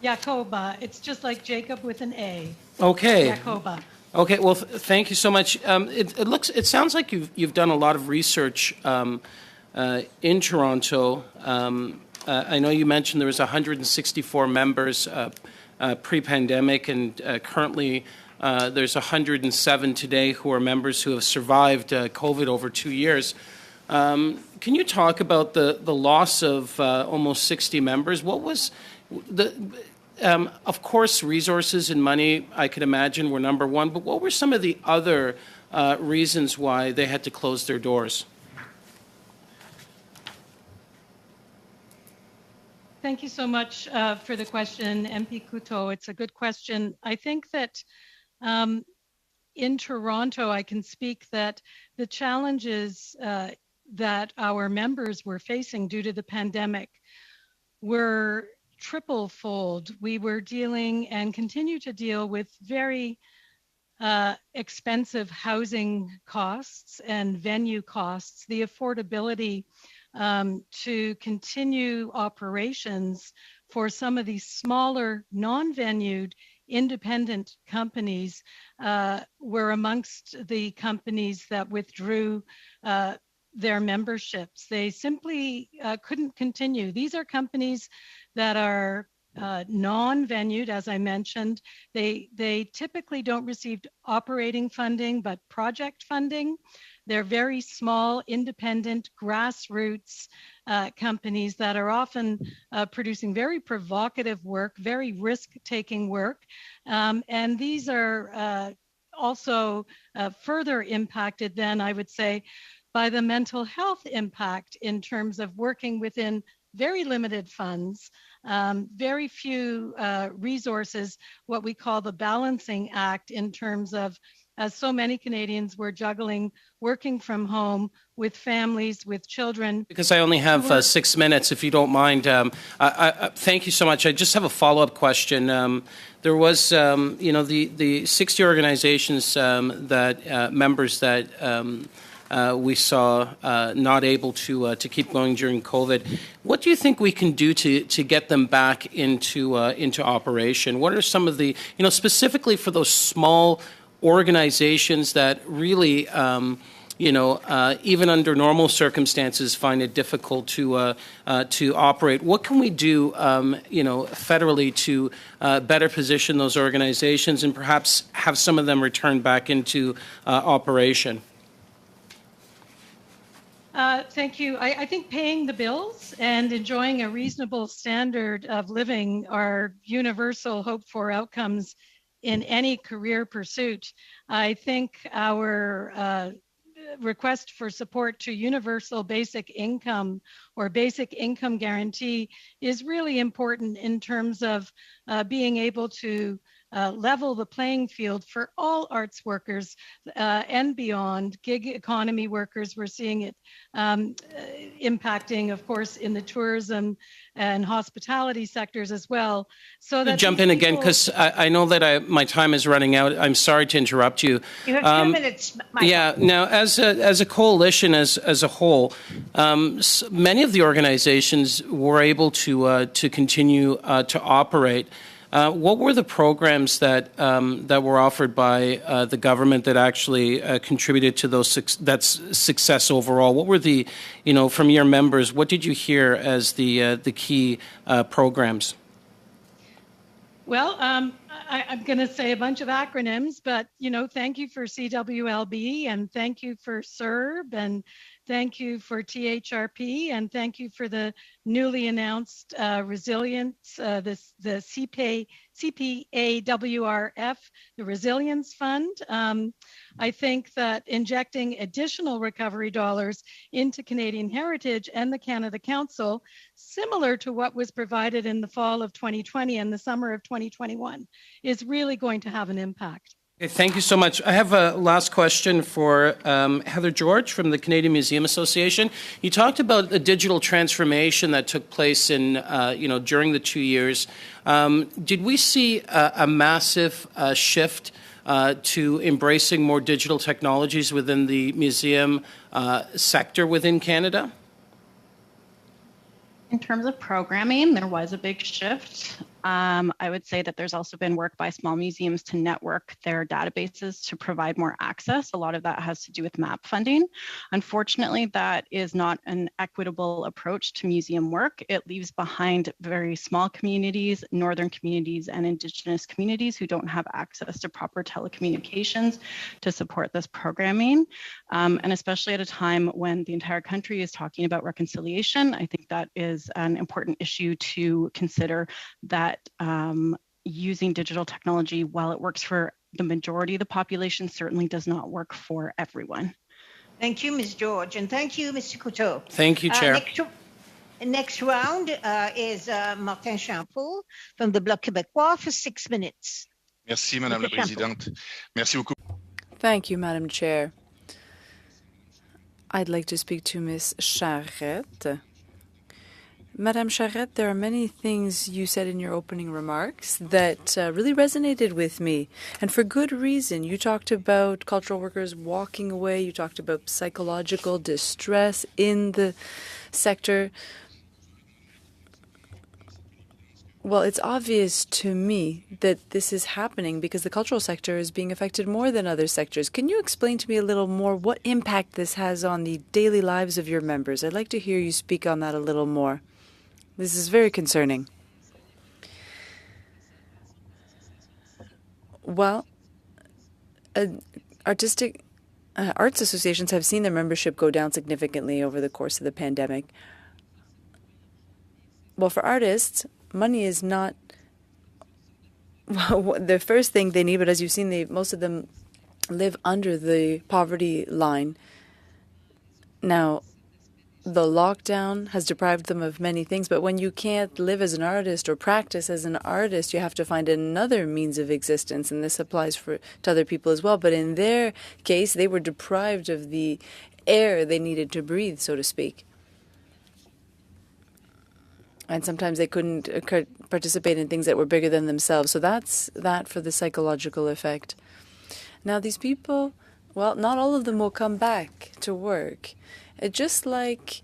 Speaker 10: Jacoba. It's just like Jacob with an A.
Speaker 12: Okay.
Speaker 10: Jacoba.
Speaker 12: Okay. Well, thank you so much. It sounds like you've done a lot of research in Toronto. I know you mentioned there was 164 members pre-pandemic, and currently there's 107 today who are members who have survived COVID over 2 years. Can you talk about the loss of almost 60 members? What was of course, resources and money, I could imagine, were number one, but what were some of the other reasons why they had to close their doors?
Speaker 10: Thank you so much for the question, MP Couto. It's a good question. I think that in Toronto, I can speak that the challenges that our members were facing due to the pandemic were triple-fold. We were dealing and continue to deal with very expensive housing costs and venue costs, the affordability to continue operations for some of these smaller, non-venued, independent companies were amongst the companies that withdrew their memberships. They simply couldn't continue. These are companies that are non-venued, as I mentioned. They typically don't receive operating funding, but project funding. They're very small, independent, grassroots companies that are often producing very provocative work, very risk-taking work. And these are also further impacted then, I would say, by the mental health impact in terms of working within very limited funds, very few resources, what we call the balancing act in terms of, as so many Canadians were juggling working from home with families, with children.
Speaker 12: Because I only have 6 minutes, if you don't mind, I thank you so much. I just have a follow-up question. There was, the 60 organizations that members that we saw not able to keep going during COVID. What do you think we can do to get them back into operation? What are some of the, specifically for those small organizations that really, even under normal circumstances, find it difficult to operate? What can we do, federally to better position those organizations and perhaps have some of them return back into operation?
Speaker 10: Thank you. I think paying the bills and enjoying a reasonable standard of living are universal hope for outcomes in any career pursuit. I think our request for support to universal basic income or basic income guarantee is really important in terms of being able to level the playing field for all arts workers and beyond. Gig economy workers, we're seeing it impacting, of course, in the tourism and hospitality sectors as well. So that
Speaker 12: jump in again, because I know that my time is running out. I'm sorry to interrupt you.
Speaker 1: You have 2 minutes, Michael.
Speaker 12: Yeah. Now, as a coalition, as a whole, many of the organizations were able to continue to operate. What were the programs that were offered by the government that actually contributed to that success overall? What were the, from your members, what did you hear as the key programs?
Speaker 10: Well, I'm going to say a bunch of acronyms, but, thank you for CWLB and thank you for CERB and Thank you for THRP, and thank you for the newly announced resilience, the CPAWRF, the Resilience Fund. I think that injecting additional recovery dollars into Canadian Heritage and the Canada Council, similar to what was provided in the fall of 2020 and the summer of 2021, is really going to have an impact.
Speaker 12: Okay, thank you so much. I have a last question for Heather George from the Canadian Museum Association. You talked about the digital transformation that took place in, during the 2 years. Did we see a massive shift to embracing more digital technologies within the museum sector within Canada?
Speaker 4: In terms of programming, there was a big shift. I would say that there's also been work by small museums to network their databases to provide more access. A lot of that has to do with MAP funding. Unfortunately, that is not an equitable approach to museum work. It leaves behind very small communities, northern communities, and Indigenous communities who don't have access to proper telecommunications to support this programming. And especially at a time when the entire country is talking about reconciliation, I think that is an important issue to consider, that using digital technology, while it works for the majority of the population, certainly does not work for everyone.
Speaker 1: Thank you, Ms. George, and thank you, Mr. Couteau.
Speaker 12: Thank you, Chair.
Speaker 1: Next round is Martin Champoul from the Bloc Québécois for 6 minutes.
Speaker 13: Merci, Madame la Présidente. Merci beaucoup.
Speaker 8: Thank you, Madam Chair. I'd like to speak to Ms. Charette. Madame Charette, there are many things you said in your opening remarks that really resonated with me, and for good reason. You talked about cultural workers walking away. You talked about psychological distress in the sector. Well, it's obvious to me that this is happening because the cultural sector is being affected more than other sectors. Can you explain to me a little more what impact this has on the daily lives of your members? I'd like to hear you speak on that a little more. This is very concerning. Well, arts associations have seen their membership go down significantly over the course of the pandemic. Well, for artists, money is not the first thing they need, but as you've seen, most of them live under the poverty line. Now, the lockdown has deprived them of many things, but when you can't live as an artist or practice as an artist, you have to find another means of existence, and this applies to other people as well. But in their case, they were deprived of the air they needed to breathe, so to speak. And sometimes they couldn't participate in things that were bigger than themselves. So that's that for the psychological effect. Now, these people, well, not all of them will come back to work. Just like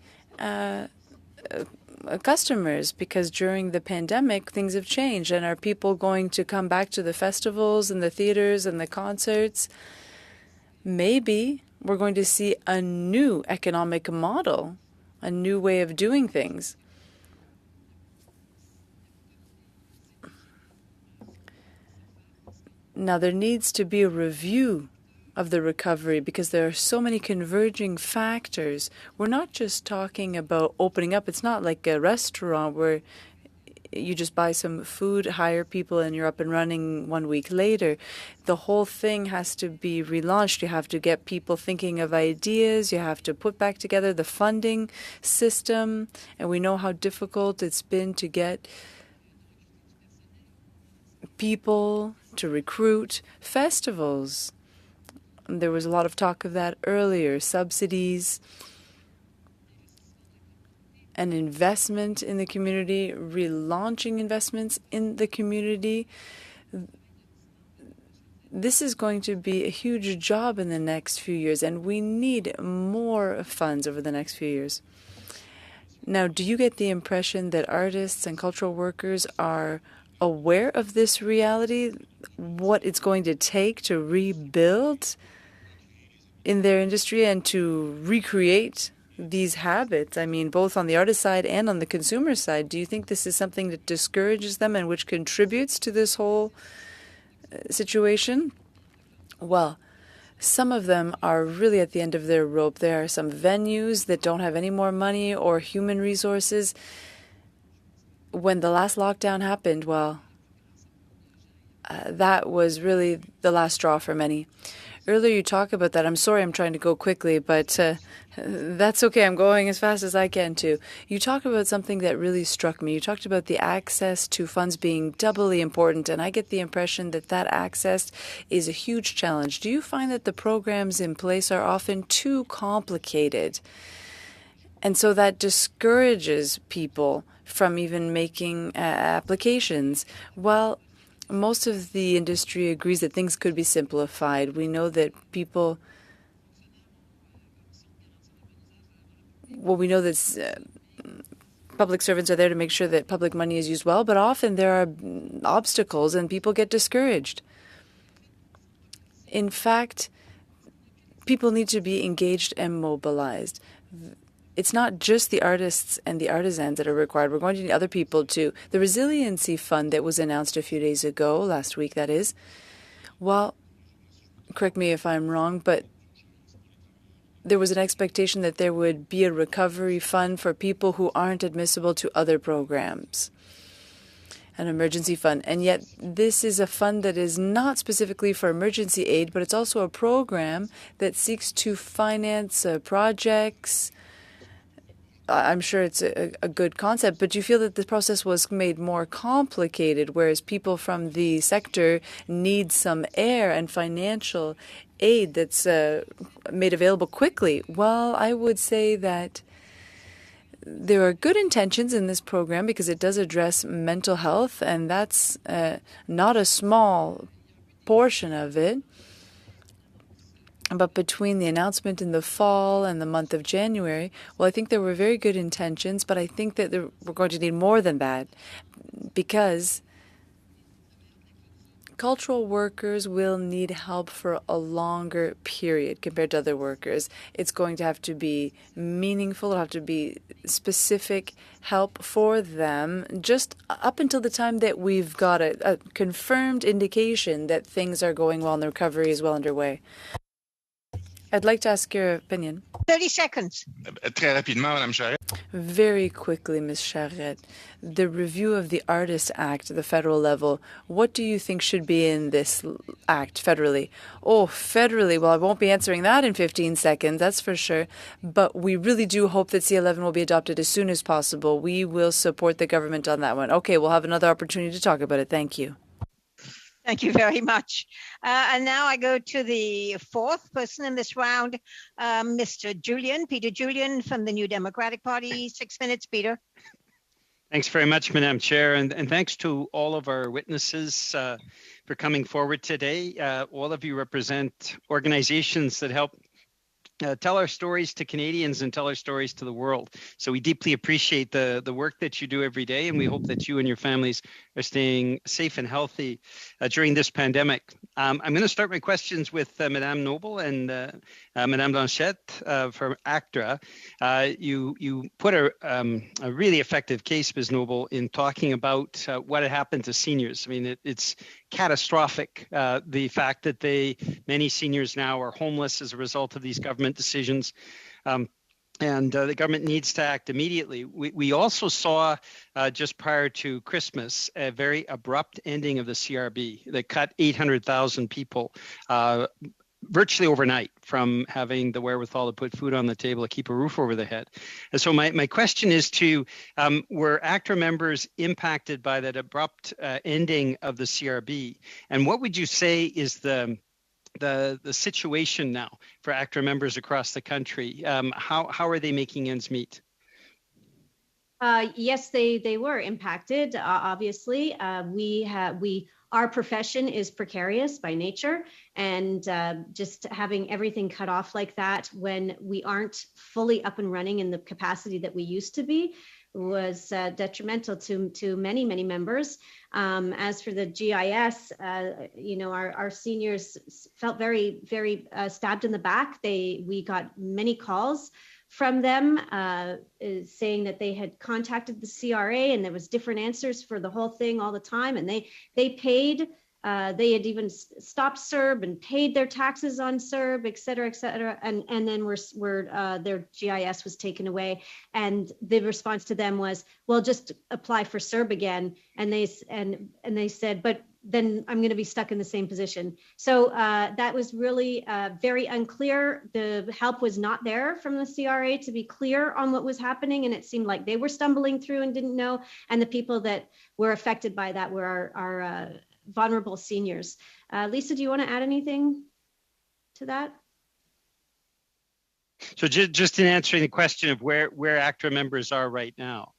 Speaker 8: customers, because during the pandemic, things have changed. And are people going to come back to the festivals and the theaters and the concerts? Maybe we're going to see a new economic model, a new way of doing things. Now, there needs to be a review of the recovery because there are so many converging factors. We're not just talking about opening up. It's not like a restaurant where you just buy some food, hire people, and you're up and running 1 week later. The whole thing has to be relaunched. You have to get people thinking of ideas. You have to put back together the funding system. And we know how difficult it's been to get people to recruit festivals. There was a lot of talk of that earlier, subsidies and investment in the community, relaunching investments in the community. This is going to be a huge job in the next few years, and we need more funds over the next few years. Now, do you get the impression that artists and cultural workers are aware of this reality, what it's going to take to rebuild in their industry and to recreate these habits? I mean, both on the artist side and on the consumer side. Do you think this is something that discourages them and which contributes to this whole situation? Well, Some of them are really at the end of their rope. There are some venues that don't have any more money or human resources. When the last lockdown happened, well, that was really the last straw for many. Earlier you talk about that. I'm sorry I'm trying to go quickly, but that's okay. I'm going as fast as I can too. You talk about something that really struck me. You talked about the access to funds being doubly important, and I get the impression that that access is a huge challenge. Do you find that the programs in place are often too complicated? And so that discourages people from even making applications? Well, most of the industry agrees that things could be simplified. We know that we know that public servants are there to make sure that public money is used well, but often there are obstacles and people get discouraged. In fact, people need to be engaged and mobilized. It's not just the artists and the artisans that are required. We're going to need other people too. The Resiliency Fund that was announced a few days ago, last week that is, well, correct me if I'm wrong, but there was an expectation that there would be a recovery fund for people who aren't admissible to other programs, an emergency fund. And yet this is a fund that is not specifically for emergency aid, but it's also a program that seeks to finance projects. I'm sure it's a good concept, but do you feel that the process was made more complicated, whereas people from the sector need some air and financial aid that's made available quickly? Well, I would say that there are good intentions in this program because it does address mental health, and that's not a small portion of it. But between the announcement in the fall and the month of January, well, I think there were very good intentions, but I think that we're going to need more than that because cultural workers will need help for a longer period compared to other workers. It's going to have to be meaningful. It'll have to be specific help for them just up until the time that we've got a confirmed indication that things are going well and the recovery is well underway. I'd like to ask your opinion.
Speaker 1: 30 seconds.
Speaker 13: Très rapidement, Madame Charette.
Speaker 8: Very quickly, Ms. Charette. The review of the Artist Act at the federal level, what do you think should be in this act federally? Oh, federally, well, I won't be answering that in 15 seconds, that's for sure. But we really do hope that C11 will be adopted as soon as possible. We will support the government on that one. Okay, we'll have another opportunity to talk about it. Thank you.
Speaker 1: Thank you very much. And now I go to the fourth person in this round, Mr. Peter Julian from the New Democratic Party. 6 minutes, Peter.
Speaker 14: Thanks very much, Madam Chair, and thanks to all of our witnesses for coming forward today. All of you represent organizations that help tell our stories to Canadians and tell our stories to the world. So we deeply appreciate the work that you do every day, and we hope that you and your families are staying safe and healthy during this pandemic. I'm going to start my questions with Madame Noble and Madame Blanchette from ACTRA. You put a really effective case, Ms. Noble, in talking about what had happened to seniors. I mean, it's catastrophic, the fact that many seniors now are homeless as a result of these government decisions. And the government needs to act immediately. We also saw just prior to Christmas a very abrupt ending of the CRB that cut 800,000 people virtually overnight from having the wherewithal to put food on the table, to keep a roof over their head. And so my question is were ACTRA members impacted by that abrupt ending of the CRB? And what would you say is the situation now for ACTRA members across the country? How are they making ends meet?
Speaker 3: Yes, they were impacted. Obviously, our profession is precarious by nature, and just having everything cut off like that when we aren't fully up and running in the capacity that we used to be was detrimental to many members. As for the GIS, our seniors felt very stabbed in the back. We got many calls from them saying that they had contacted the CRA and there was different answers for the whole thing all the time, and they paid They had even stopped CERB and paid their taxes on CERB, et cetera, and then their GIS was taken away. And the response to them was, well, just apply for CERB again. And they said, but then I'm going to be stuck in the same position. So that was really very unclear. The help was not there from the CRA to be clear on what was happening. And it seemed like they were stumbling through and didn't know. And the people that were affected by that were our vulnerable seniors. Lisa, do you want to add anything to that?
Speaker 14: So just in answering the question of where ACTRA members are right now,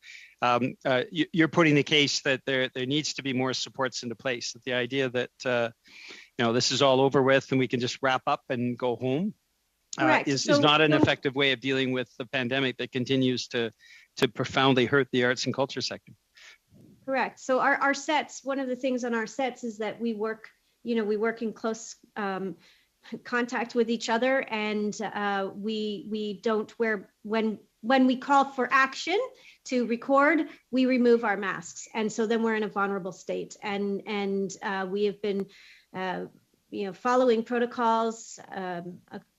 Speaker 14: you're putting the case that there needs to be more supports into place. That the idea that this is all over with and we can just wrap up and go home is not an effective way of dealing with the pandemic that continues to profoundly hurt the arts and culture sector. Correct. So our sets, one of the things on our sets is that we work in close contact with each other, and we don't wear, when we call for action to record, we remove our masks, and so then we're in a vulnerable state, and we have been following protocols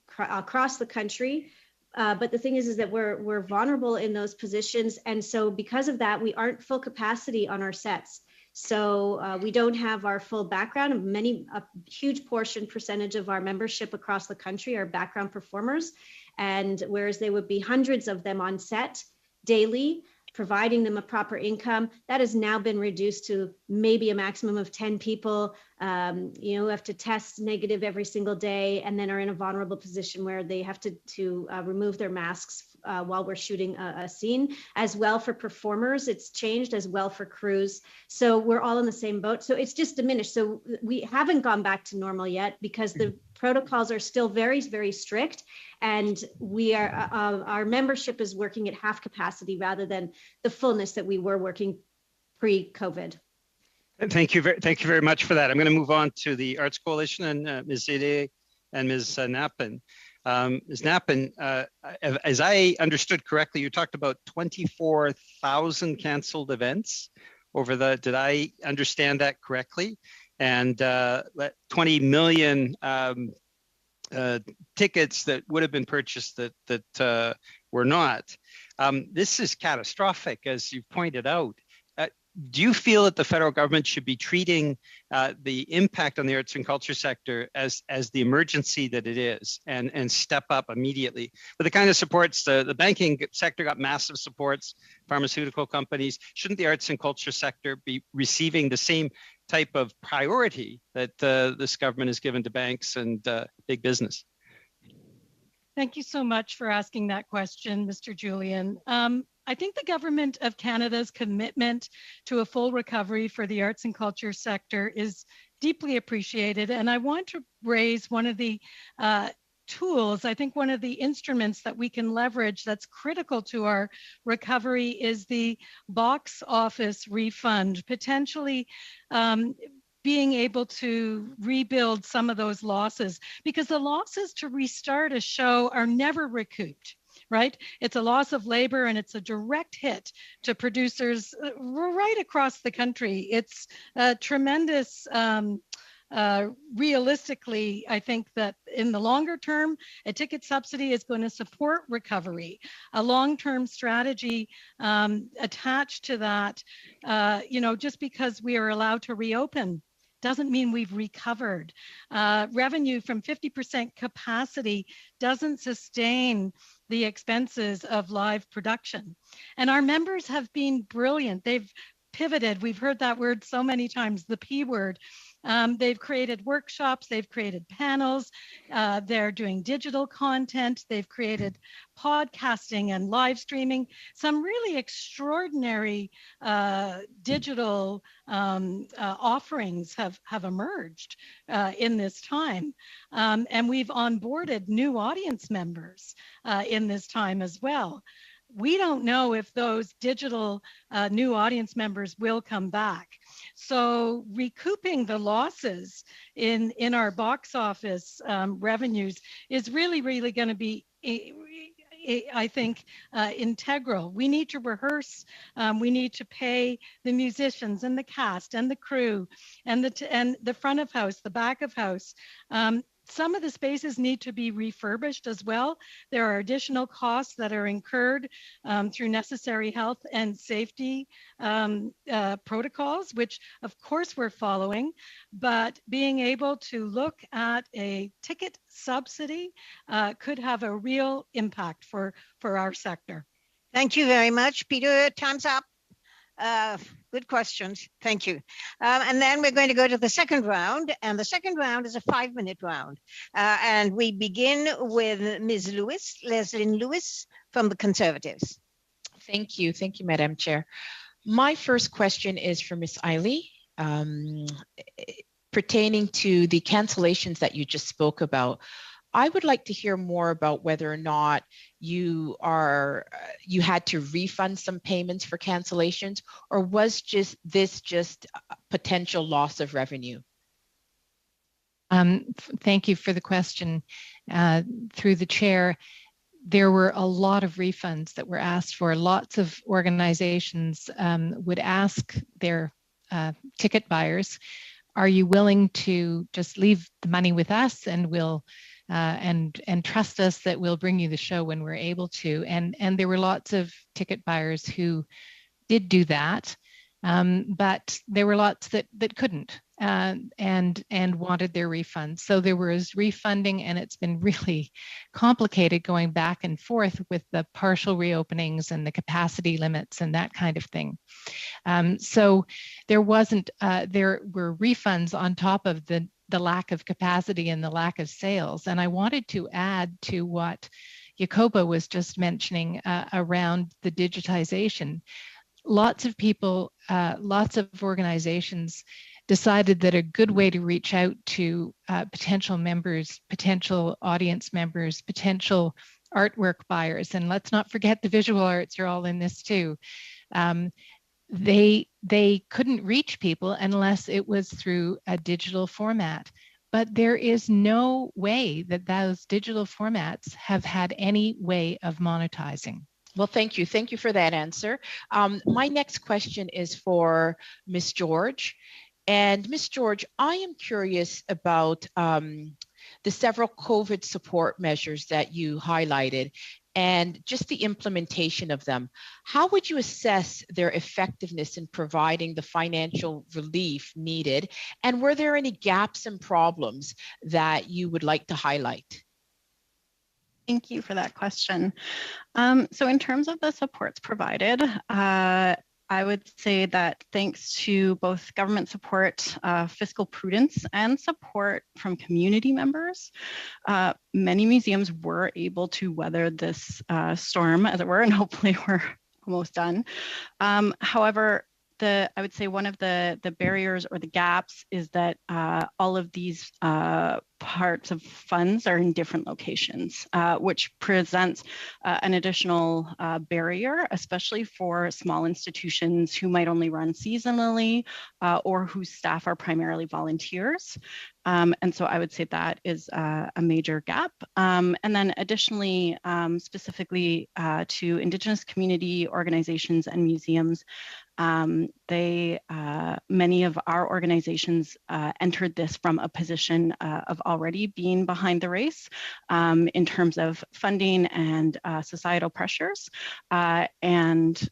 Speaker 14: across the country. But the thing is that we're vulnerable in those positions. And so because of that, we aren't full capacity on our sets. So we don't have our full background. A huge percentage of our membership across the country are background performers. And whereas there would be hundreds of them on set daily, providing them a proper income, that has now been reduced to maybe a maximum of 10 people, who have to test negative every single day and then are in a vulnerable position where they have to remove their masks while we're shooting a scene. As well for performers, it's changed, as well for crews. So we're all in the same boat. So it's just diminished. So we haven't gone back to normal yet because the protocols are still very, very strict. And we are our membership is working at half capacity rather than the fullness that we were working pre-COVID. Thank you very much for that. I'm going to move on to the Arts Coalition and Ms. Zede and Ms. Knappen. Ms. Knappen, as I understood correctly, you talked about 24,000 canceled events did I understand that correctly? And 20 million tickets that would have been purchased that were not. This is catastrophic, as you pointed out. Do you feel that the federal government should be treating the impact on the arts and culture sector as the emergency that it is and step up immediately? With the kind of supports, the banking sector got massive supports, pharmaceutical companies. Shouldn't the arts and culture sector be receiving the same type of priority that this government has given to banks and big business?
Speaker 10: Thank you so much for asking that question, Mr. Julian. I think the Government of Canada's commitment to a full recovery for the arts and culture sector is deeply appreciated. And I want to raise one of the tools, I think one of the instruments that we can leverage that's critical to our recovery is the box office refund, potentially being able to rebuild some of those losses, because the losses to restart a show are never recouped. Right? It's a loss of labor and it's a direct hit to producers right across the country. It's a tremendous, realistically, I think that in the longer term, a ticket subsidy is going to support recovery. A long-term strategy attached to that, just because we are allowed to reopen doesn't mean we've recovered. Revenue from 50% capacity doesn't sustain the expenses of live production. And our members have been brilliant. They've pivoted. We've heard that word so many times, the P word. They've created workshops, they've created panels, they're doing digital content, they've created podcasting and live streaming, some really extraordinary digital offerings have emerged in this time. And we've onboarded new audience members in this time as well. We don't know if those digital new audience members will come back. So recouping the losses in our box office revenues is really, really going to be I think, integral. We need to rehearse. We need to pay the musicians and the cast and the crew and the front of house, the back of house. Some of the spaces need to be refurbished as well. There are additional costs that are incurred through necessary health and safety protocols, which of course we're following, but being able to look at a ticket subsidy could have a real impact for our sector.
Speaker 1: Thank you very much, Peter. Time's up. Good questions. Thank you. And then we're going to go to the second round, and the second round is a 5-minute round. And we begin with Ms. Lewis, Leslie Lewis from the Conservatives.
Speaker 15: Thank you. Thank you, Madam Chair. My first question is for Ms. Eiley, pertaining to the cancellations that you just spoke about. I would like to hear more about whether or not you had to refund some payments for cancellations, or was this just a potential loss of revenue?
Speaker 9: Thank you for the question. Through the chair, there were a lot of refunds that were asked for. Lots of organizations would ask their ticket buyers, are you willing to just leave the money with us and we'll and trust us that we'll bring you the show when we're able to. And there were lots of ticket buyers who did do that, but there were lots that couldn't and wanted their refunds. So there was refunding, and it's been really complicated going back and forth with the partial reopenings and the capacity limits and that kind of thing. So there were refunds on top of the lack of capacity and the lack of sales. And I wanted to add to what Jacoba was just mentioning around the digitization. Lots of people, lots of organizations decided that a good way to reach out to potential members, potential audience members, potential artwork buyers, and let's not forget the visual arts are all in this too. They couldn't reach people unless it was through a digital format. But there is no way that those digital formats have had any way of monetizing.
Speaker 15: Well, thank you. Thank you for that answer. My next question is for Ms. George. And Ms. George, I am curious about the several COVID support measures that you highlighted and just the implementation of them. How would you assess their effectiveness in providing the financial relief needed? And were there any gaps and problems that you would like to highlight?
Speaker 4: Thank you for that question. So in terms of the supports provided, I would say that thanks to both government support, fiscal prudence, and support from community members, many museums were able to weather this storm, as it were, and hopefully we're almost done. However, I would say one of the barriers or the gaps is that all of these parts of funds are in different locations, which presents an additional barrier, especially for small institutions who might only run seasonally or whose staff are primarily volunteers. And so I would say that is a major gap. And then additionally, specifically to Indigenous community organizations and museums, many of our organizations entered this from a position of already being behind the race in terms of funding and societal pressures. And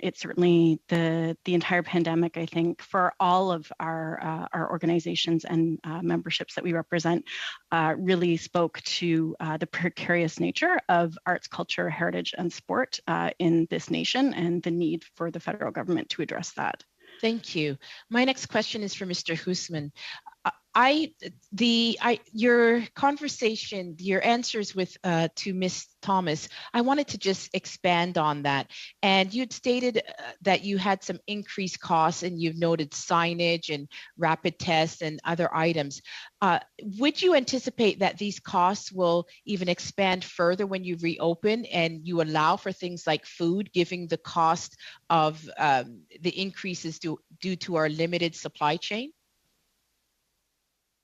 Speaker 4: it's certainly the entire pandemic, I think, for all of our organizations and memberships that we represent, really spoke to the precarious nature of arts, culture, heritage, and sport in this nation, and the need for the federal government to address that.
Speaker 15: Thank you. My next question is for Mr. Husman. Your conversation, your answers to Ms. Thomas, I wanted to just expand on that. And you'd stated that you had some increased costs, and you've noted signage and rapid tests and other items. Would you anticipate that these costs will even expand further when you reopen and you allow for things like food, given the cost of the increases due to our limited supply chain?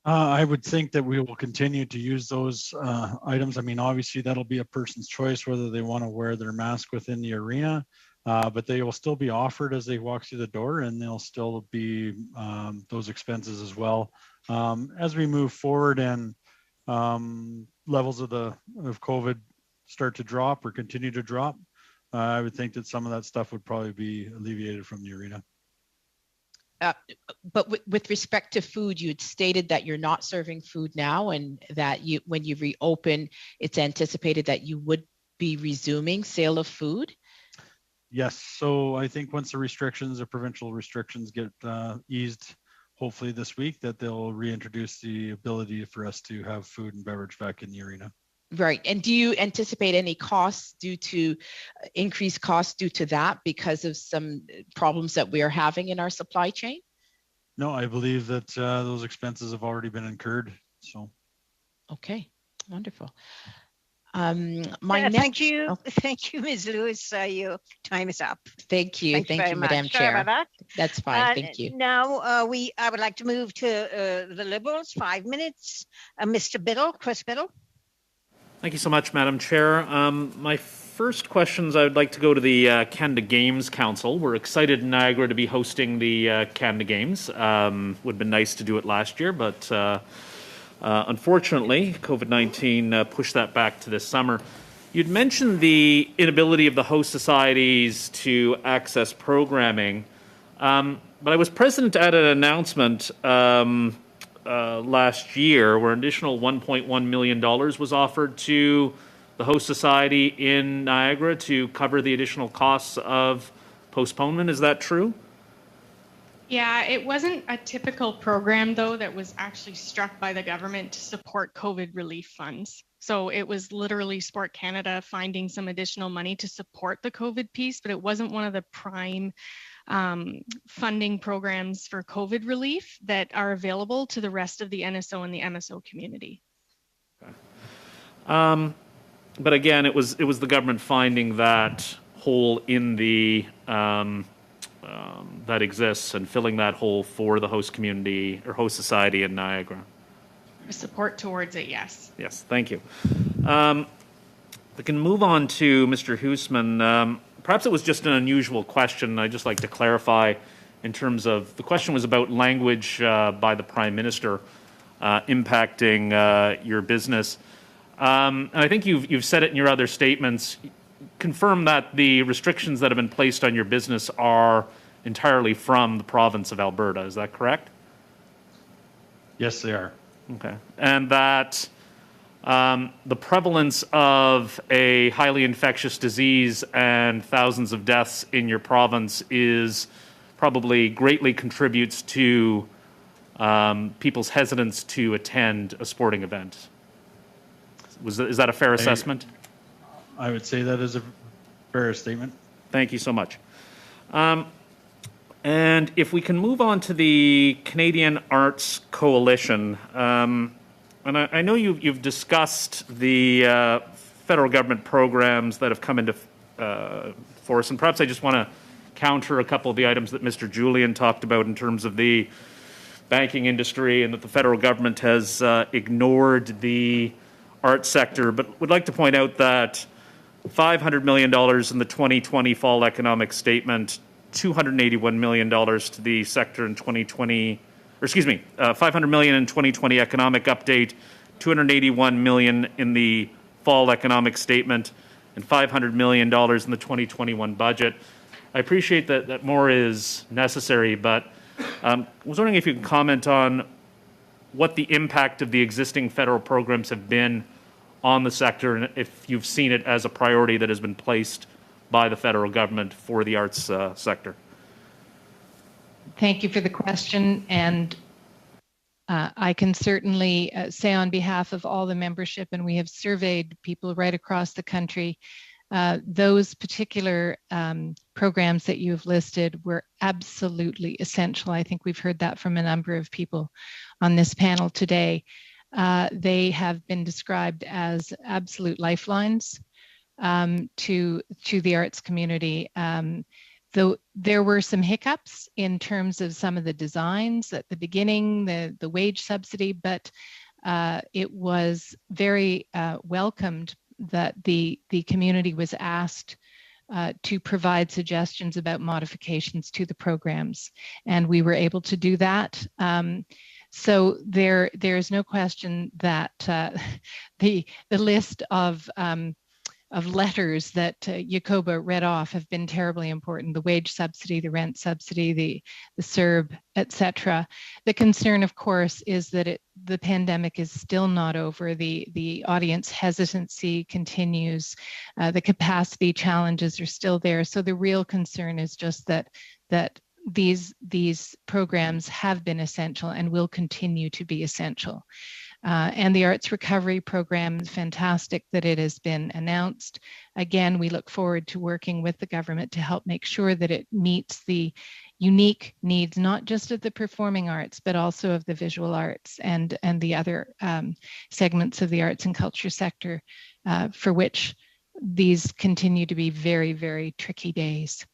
Speaker 6: I would think that we will continue to use those items. I mean, obviously that'll be a person's choice whether they want to wear their mask within the arena, but they will still be offered as they walk through the door, and they'll still be those expenses as well. As we move forward and levels of COVID start to drop or continue to drop, I would think that some of that stuff would probably be alleviated from the arena.
Speaker 15: But with respect to food, you had stated that you're not serving food now, and that when you reopen, it's anticipated that you would be resuming sale of food.
Speaker 6: Yes, so I think once the provincial restrictions get eased, hopefully this week, that they'll reintroduce the ability for us to have food and beverage back in the arena.
Speaker 15: Right. And do you anticipate any increased costs due to that because of some problems that we are having in our supply chain?
Speaker 6: No, I believe that those expenses have already been incurred. So.
Speaker 15: Okay, wonderful.
Speaker 1: Thank you, Ms. Lewis. Your time is up.
Speaker 15: Thank you, Madam Chair. That's fine. Thank you.
Speaker 1: Now I would like to move to the Liberals. 5 minutes. Chris Biddle.
Speaker 16: Thank you so much, Madam Chair. My first questions, I would like to go to the Canada Games Council. We're excited in Niagara to be hosting the Canada Games. Would have been nice to do it last year, but unfortunately, COVID-19 pushed that back to this summer. You'd mentioned the inability of the host societies to access programming, but I was present at an announcement last year where an additional $1.1 million was offered to the host society in Niagara to cover the additional costs of postponement. Is that true?
Speaker 5: Yeah, it wasn't a typical program, though, that was actually struck by the government to support COVID relief funds. So it was literally Sport Canada finding some additional money to support the COVID piece, but it wasn't one of the prime funding programs for COVID relief that are available to the rest of the NSO and the MSO community.
Speaker 16: Okay. But again, it was the government finding that hole in the that exists and filling that hole for the host community or host society in Niagara.
Speaker 5: Support towards it, yes.
Speaker 16: Yes, thank you. We can move on to Mr. Hoosman. Perhaps it was just an unusual question. I'd just like to clarify in terms of the question was about language by the Prime Minister impacting your business. And I think you've said it in your other statements. Confirm that the restrictions that have been placed on your business are entirely from the province of Alberta. Is that correct?
Speaker 6: Yes, they are.
Speaker 16: Okay. And that the prevalence of a highly infectious disease and thousands of deaths in your province is probably greatly contributes to people's hesitance to attend a sporting event. Is that a fair assessment?
Speaker 6: I would say that is a fair statement.
Speaker 16: Thank you so much. And if we can move on to the Canadian Arts Coalition, and I know you've discussed the federal government programs that have come into force, and perhaps I just want to counter a couple of the items that Mr. Julian talked about in terms of the banking industry and that the federal government has ignored the arts sector, but would like to point out that $500 million in the 2020 fall economic statement, $281 million to the sector in 2020, or excuse me, $500 million in 2020 economic update, $281 million in the fall economic statement, and $500 million in the 2021 budget. I appreciate that more is necessary, but I was wondering if you could comment on what the impact of the existing federal programs have been on the sector, and if you've seen it as a priority that has been placed by the federal government for the arts sector.
Speaker 9: Thank you for the question, and I can certainly say on behalf of all the membership, and we have surveyed people right across the country, those particular programs that you've listed were absolutely essential. I think we've heard that from a number of people on this panel today. They have been described as absolute lifelines to the arts community. Though there were some hiccups in terms of some of the designs at the beginning, the wage subsidy, but it was very welcomed that the community was asked to provide suggestions about modifications to the programs, and we were able to do that. So there's no question that the list of letters that Jacoba read off have been terribly important: the wage subsidy, the rent subsidy, the CERB, etc. The concern, of course, is that the pandemic is still not over. The audience hesitancy continues. The capacity challenges are still there. So the real concern is just that these programs have been essential and will continue to be essential. And the Arts Recovery Program is fantastic that it has been announced. Again, we look forward to working with the government to help make sure that it meets the unique needs, not just of the performing arts, but also of the visual arts and the other segments of the arts and culture sector, for which these continue to be very, very tricky days.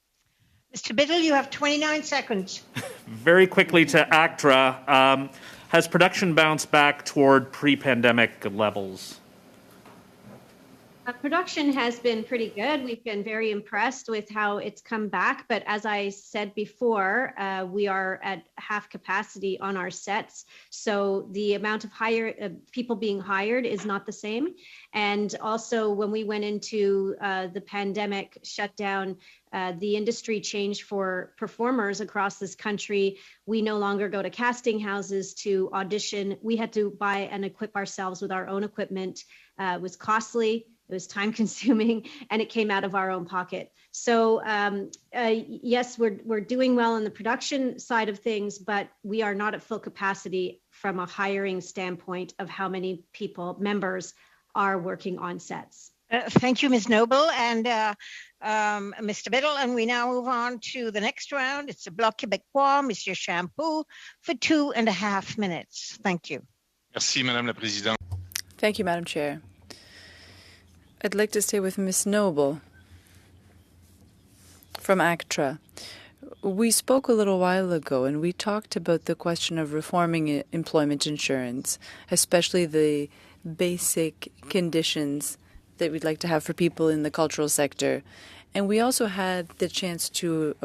Speaker 1: Mr. Biddle, you have 29 seconds.
Speaker 16: Very quickly to ACTRA. Has production bounced back toward pre-pandemic levels?
Speaker 3: Production has been pretty good. We've been very impressed with how it's come back. But as I said before, we are at half capacity on our sets. So the amount of people being hired is not the same. And also when we went into the pandemic shutdown, the industry changed for performers across this country. We no longer go to casting houses to audition. We had to buy and equip ourselves with our own equipment. It was costly. It was time consuming, and it came out of our own pocket. So yes, we're doing well on the production side of things, but we are not at full capacity from a hiring standpoint of how many members are working on sets.
Speaker 1: Thank you, Ms. Noble and Mr. Biddle. And we now move on to the next round. It's the Bloc Québécois, Monsieur Champoux, for 2.5 minutes. Thank you.
Speaker 13: Merci, Madame la Présidente.
Speaker 8: Thank you, Madam Chair. I'd like to stay with Ms. Noble from ACTRA. We spoke a little while ago and we talked about the question of reforming employment insurance, especially the basic conditions that we'd like to have for people in the cultural sector. And we also had the chance to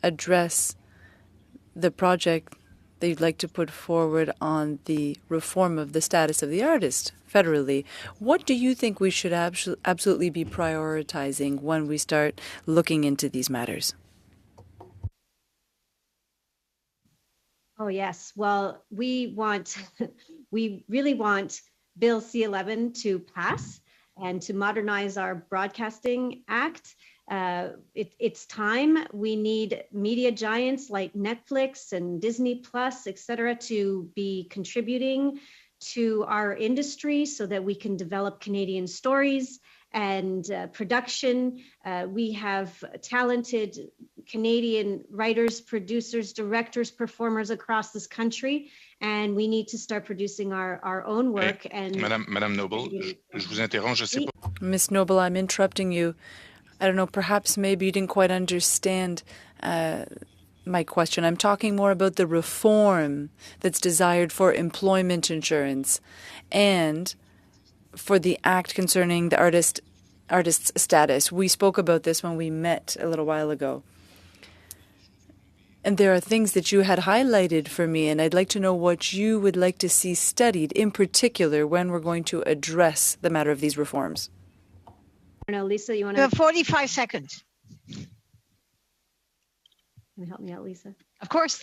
Speaker 8: address the project that you'd like to put forward on the reform of the status of the artist federally. What do you think we should absolutely be prioritizing when we start looking into these matters?
Speaker 3: Oh, yes. Well, we really want Bill C-11 to pass and to modernize our Broadcasting Act. It's time. We need media giants like Netflix and Disney Plus, et cetera, to be contributing to our industry so that we can develop Canadian stories and production. We have talented Canadian writers, producers, directors, performers across this country, and we need to start producing our own work. And
Speaker 13: Madame Noble, je vous interromps, je sais pas.
Speaker 8: Ms. Noble, I'm interrupting you. I don't know, perhaps maybe you didn't quite understand my question. I'm talking more about the reform that's desired for employment insurance and for the act concerning the artist's status. We spoke about this when we met a little while ago. And there are things that you had highlighted for me, and I'd like to know what you would like to see studied, in particular, when we're going to address the matter of these reforms.
Speaker 3: I don't know, Lisa, you want to...
Speaker 1: You have 45 seconds.
Speaker 3: Can you help me out, Lisa?
Speaker 4: Of course.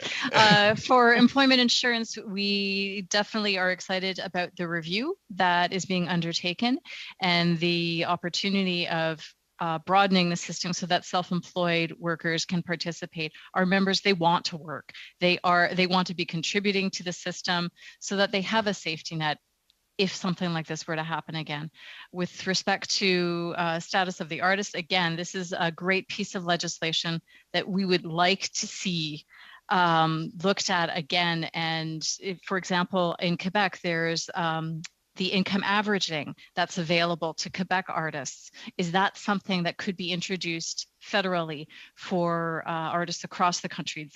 Speaker 4: For employment insurance, we definitely are excited about the review that is being undertaken and the opportunity of broadening the system so that self-employed workers can participate. Our members, they want to work. They want to be contributing to the system so that they have a safety net if something like this were to happen again. With respect to status of the artist, again, this is a great piece of legislation that we would like to see looked at again. And if, for example, in Quebec, there's
Speaker 9: the income averaging that's available to Quebec artists, is that something that could be introduced federally for artists across the country?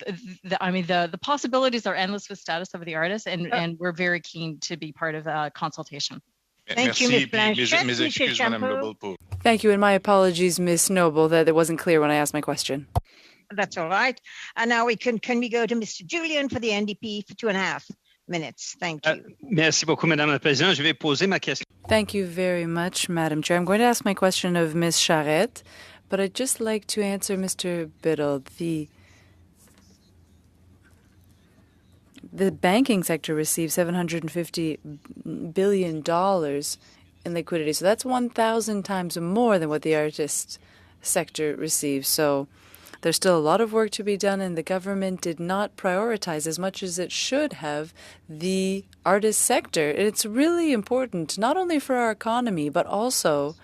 Speaker 9: The possibilities are endless with Status of the Artist, and we're very keen to be part of a consultation.
Speaker 1: Thank you, Ms. Blanchette.
Speaker 13: Mes excuses, Madame Noble, pour...
Speaker 8: Thank you, and my apologies, Ms. Noble, that it wasn't clear when I asked my question.
Speaker 1: That's all right. And now can we go to Mr. Julian for the NDP for 2.5 minutes? Thank you.
Speaker 14: Merci beaucoup, Madame la Présidente. Je vais poser ma question.
Speaker 8: Thank you very much, Madam Chair. I'm going to ask my question of Ms. Charette, but I'd just like to answer Mr. Biddle. The banking sector receives $750 billion in liquidity. So that's 1,000 times more than what the artist sector receives. So there's still a lot of work to be done, and the government did not prioritize as much as it should have the artist sector. It's really important, not only for our economy, but also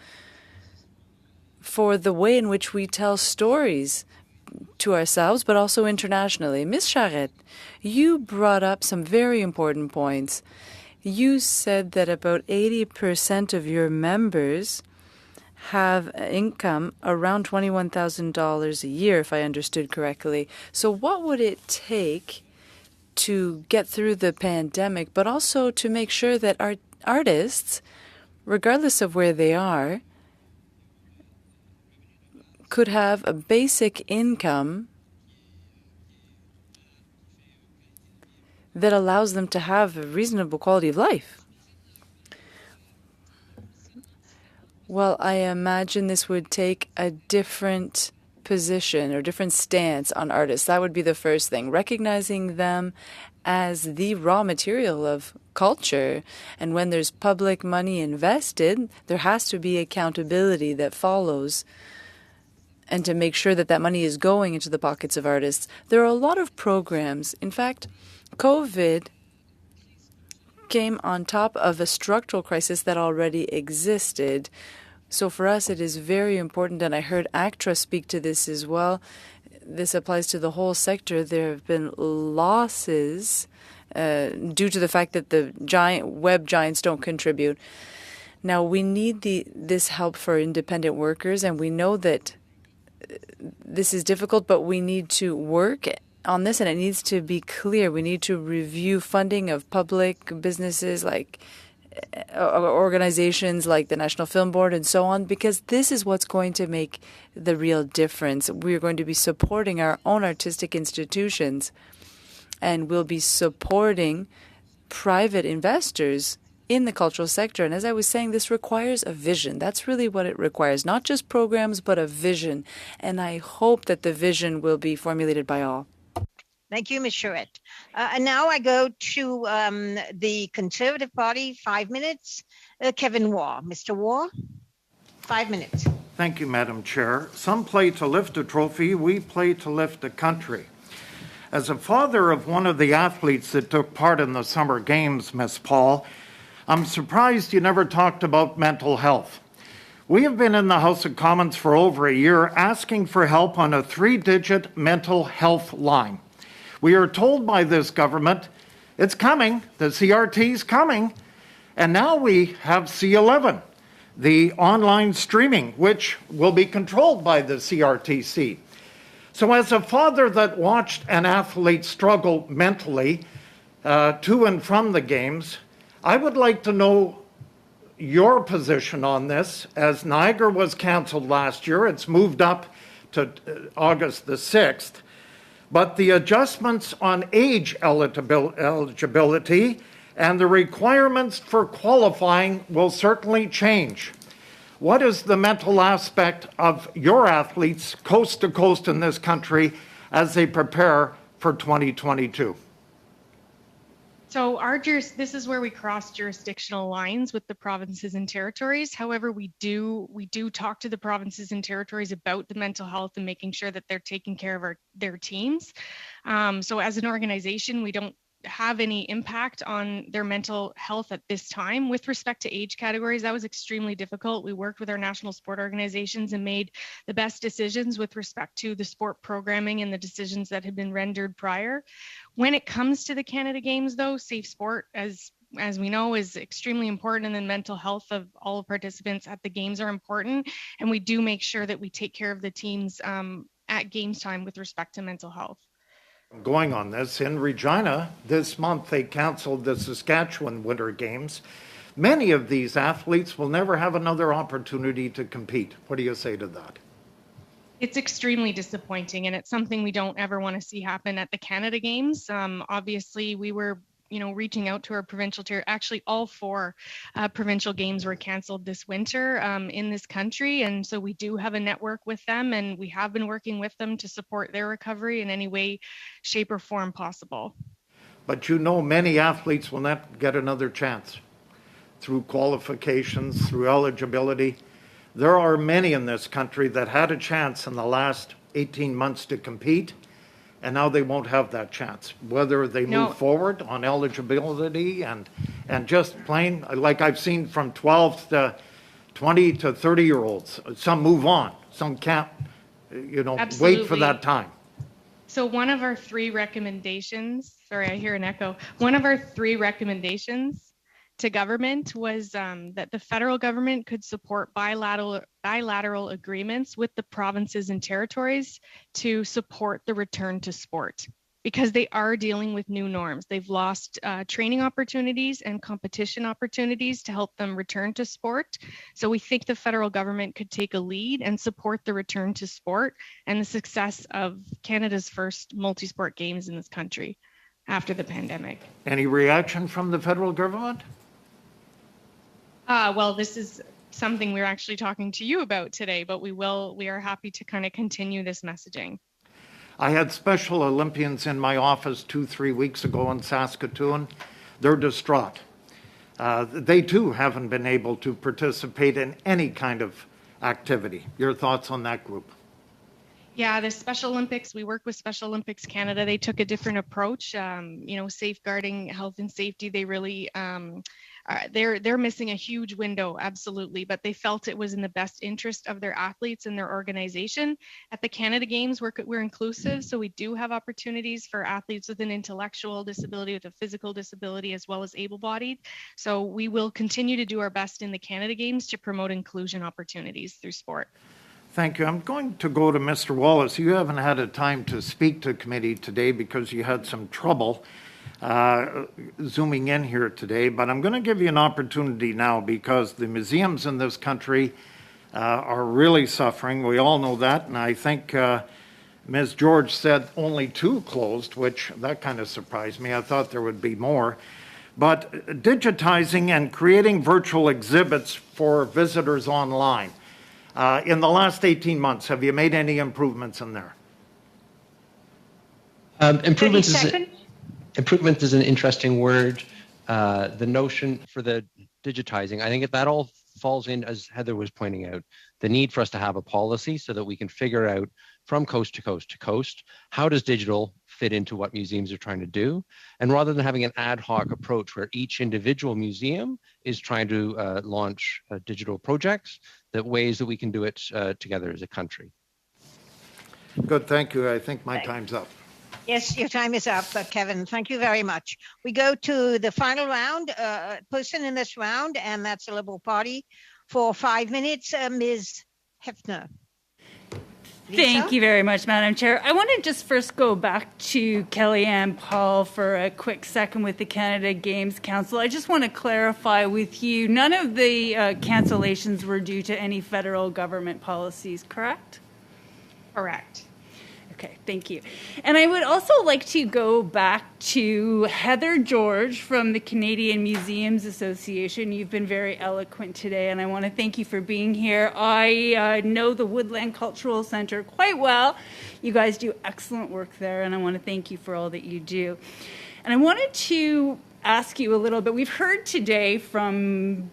Speaker 8: for the way in which we tell stories to ourselves, but also internationally. Ms. Charette, you brought up some very important points. You said that about 80% of your members have income around $21,000 a year, if I understood correctly. So what would it take to get through the pandemic, but also to make sure that our artists, regardless of where they are, could have a basic income that allows them to have a reasonable quality of life? Well, I imagine this would take a different position or different stance on artists. That would be the first thing, recognizing them as the raw material of culture. And when there's public money invested, there has to be accountability that follows, and to make sure that that money is going into the pockets of artists. There are a lot of programs. In fact, COVID came on top of a structural crisis that already existed. So for us, it is very important, and I heard ACTRA speak to this as well. This applies to the whole sector. There have been losses due to the fact that the web giants don't contribute. Now, we need this help for independent workers, and we know that this is difficult, but we need to work on this, and it needs to be clear. We need to review funding of public businesses like organizations like the National Film Board and so on, because this is what's going to make the real difference. We're going to be supporting our own artistic institutions, and we'll be supporting private investors in the cultural sector. And as I was saying, this requires a vision. That's really what it requires, not just programs, but a vision. And I hope that the vision will be formulated by all.
Speaker 1: Thank you, Ms. Charette. And now I go to the Conservative Party, 5 minutes. Kevin Waugh. Mr. Waugh, 5 minutes.
Speaker 17: Thank you, Madam Chair. Some play to lift a trophy, we play to lift a country. As a father of one of the athletes that took part in the Summer Games, Ms. Paul, I'm surprised you never talked about mental health. We have been in the House of Commons for over a year asking for help on a 3-digit mental health line. We are told by this government, it's coming, the CRT's coming, and now we have C11, the online streaming, which will be controlled by the CRTC. So as a father that watched an athlete struggle mentally to and from the games, I would like to know your position on this. As Niagara was canceled last year, it's moved up to August the 6th. But the adjustments on age eligibility and the requirements for qualifying will certainly change. What is the mental aspect of your athletes coast to coast in this country as they prepare for 2022?
Speaker 5: So this is where we cross jurisdictional lines with the provinces and territories. However, we do talk to the provinces and territories about the mental health and making sure that they're taking care of their teams. So as an organization, we don't have any impact on their mental health at this time. With respect to age categories, that was extremely difficult. We worked with our national sport organizations and made the best decisions with respect to the sport programming and the decisions that had been rendered prior. When it comes to the Canada Games, though, safe sport, as as we know, is extremely important, and the mental health of all participants at the games are important. And we do make sure that we take care of the teams at games time with respect to mental health.
Speaker 17: Going on this, in Regina, this month they canceled the Saskatchewan Winter Games. Many of these athletes will never have another opportunity to compete. What do you say to that?
Speaker 5: It's extremely disappointing, and it's something we don't ever want to see happen at the Canada Games. Obviously, we were reaching out to our provincial chair. Actually, all 4 provincial games were canceled this winter in this country. And so we do have a network with them, and we have been working with them to support their recovery in any way, shape, or form possible.
Speaker 17: But many athletes will not get another chance through qualifications, through eligibility. There are many in this country that had a chance in the last 18 months to compete, and now they won't have that chance, whether they move forward on eligibility and just plain, like I've seen from 12 to 20 to 30-year-olds. Some move on, some can't, wait for that time.
Speaker 5: So one of our 3 recommendations, sorry, I hear an echo. One of our 3 recommendations to government was that the federal government could support bilateral agreements with the provinces and territories to support the return to sport, because they are dealing with new norms. They've lost training opportunities and competition opportunities to help them return to sport. So we think the federal government could take a lead and support the return to sport and the success of Canada's first multi-sport games in this country after the pandemic.
Speaker 17: Any reaction from the federal government?
Speaker 5: Well, this is something we're actually talking to you about today, but we are happy to kind of continue this messaging.
Speaker 17: I had Special Olympians in my office 2-3 weeks ago in Saskatoon. They're distraught. They too haven't been able to participate in any kind of activity. Your thoughts on that group?
Speaker 5: Yeah, the Special Olympics, we work with Special Olympics Canada. They took a different approach, safeguarding health and safety. They really, they're missing a huge window, absolutely, but they felt it was in the best interest of their athletes and their organization. At the Canada Games, we're inclusive, so we do have opportunities for athletes with an intellectual disability, with a physical disability, as well as able-bodied. So we will continue to do our best in the Canada Games to promote inclusion opportunities through sport.
Speaker 17: Thank you. I'm going to go to Mr. Wallace. You haven't had a time to speak to committee today because you had some trouble zooming in here today, but I'm going to give you an opportunity now because the museums in this country are really suffering. We all know that, and I think Ms. George said only 2 closed, which that kind of surprised me. I thought there would be more. But digitizing and creating virtual exhibits for visitors online. In the last 18 months, have you made any improvements in there?
Speaker 18: Improvement is an interesting word. The notion for the digitizing, I think that all falls in, as Heather was pointing out, the need for us to have a policy so that we can figure out from coast to coast to coast, how does digital fit into what museums are trying to do? And rather than having an ad hoc approach where each individual museum is trying to launch digital projects, the ways that we can do it together as a country.
Speaker 17: Good, thank you. I think my time's up.
Speaker 1: Yes, your time is up, Kevin. Thank you very much. We go to the final round, person in this round, and that's the Liberal Party. For 5 minutes, Ms. Hefner. Lisa?
Speaker 19: Thank you very much, Madam Chair. I want to just first go back to Kellyanne Paul for a quick second with the Canada Games Council. I just want to clarify with you, none of the cancellations were due to any federal government policies, correct?
Speaker 5: Correct.
Speaker 19: Okay, thank you. And I would also like to go back to Heather George from the Canadian Museums Association. You've been very eloquent today, and I want to thank you for being here. I know the Woodland Cultural Centre quite well. You guys do excellent work there, and I want to thank you for all that you do. And I wanted to ask you a little bit. We've heard today from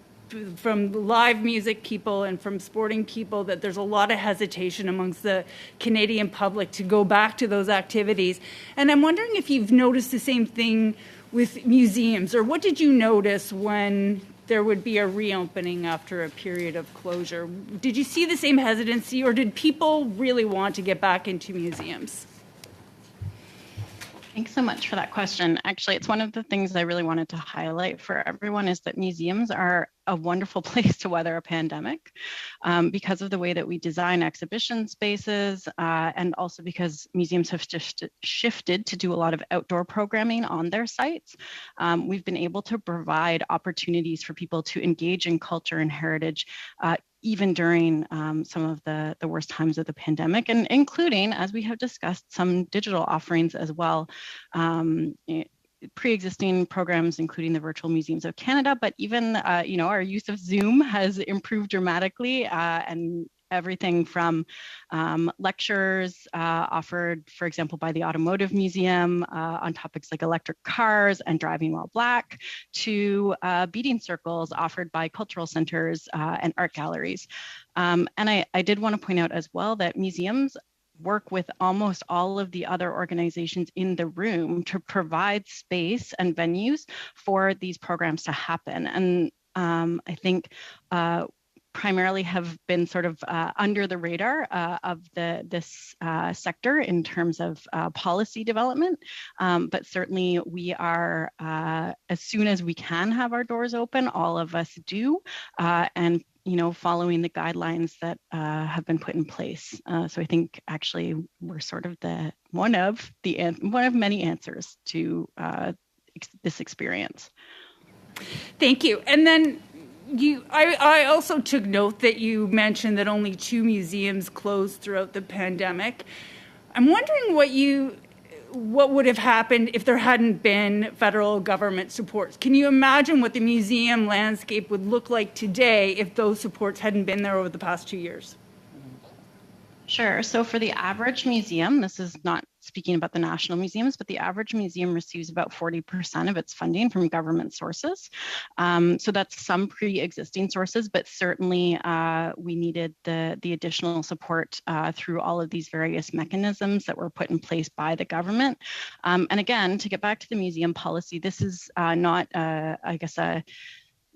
Speaker 19: live music people and from sporting people that there's a lot of hesitation amongst the Canadian public to go back to those activities. And I'm wondering if you've noticed the same thing with museums, or what did you notice when there would be a reopening after a period of closure? Did you see the same hesitancy, or did people really want to get back into museums?
Speaker 4: Thanks so much for that question. Actually, it's one of the things I really wanted to highlight for everyone is that museums are a wonderful place to weather a pandemic because of the way that we design exhibition spaces and also because museums have shifted to do a lot of outdoor programming on their sites. We've been able to provide opportunities for people to engage in culture and heritage even during some of the worst times of the pandemic, and including, as we have discussed, some digital offerings as well. Pre-existing programs, including the Virtual Museums of Canada, but even, our use of Zoom has improved dramatically, and everything from lectures offered, for example, by the Automotive Museum on topics like electric cars and driving while black, to beading circles offered by cultural centers and art galleries. And I did want to point out as well that museums work with almost all of the other organizations in the room to provide space and venues for these programs to happen. And I think primarily have been sort of under the radar of this sector in terms of policy development. But certainly we are, as soon as we can have our doors open, all of us do, and following the guidelines that have been put in place. So I think actually we're sort of one of many answers to this experience.
Speaker 19: Thank you. And then I also took note that you mentioned that only 2 museums closed throughout the pandemic. I'm wondering what would have happened if there hadn't been federal government supports. Can you imagine what the museum landscape would look like today if those supports hadn't been there over the past 2 years?
Speaker 4: Sure. So for the average museum, this is not speaking about the national museums, but the average museum receives about 40% of its funding from government sources. So that's some pre-existing sources, but certainly we needed the additional support through all of these various mechanisms that were put in place by the government. And again, to get back to the museum policy, this is not,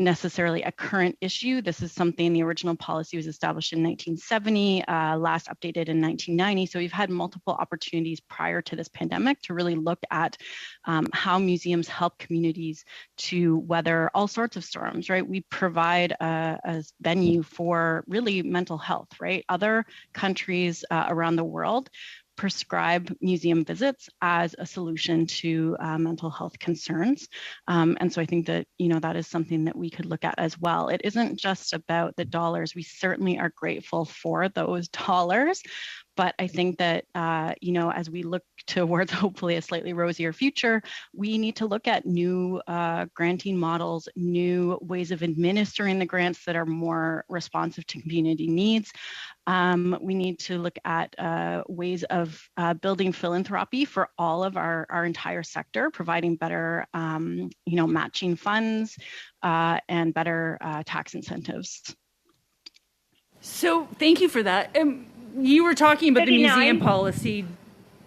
Speaker 4: necessarily a current issue. This is something, the original policy was established in 1970, last updated in 1990. So we've had multiple opportunities prior to this pandemic to really look at how museums help communities to weather all sorts of storms, right? We provide a venue for really mental health, right? Other countries around the world prescribe museum visits as a solution to mental health concerns. And so I think that, that is something that we could look at as well. It isn't just about the dollars. We certainly are grateful for those dollars. But I think that, as we look towards hopefully a slightly rosier future, we need to look at new granting models, new ways of administering the grants that are more responsive to community needs. We need to look at ways of building philanthropy for all of our entire sector, providing better, matching funds and better tax incentives.
Speaker 19: So thank you for that. You were talking about the museum policy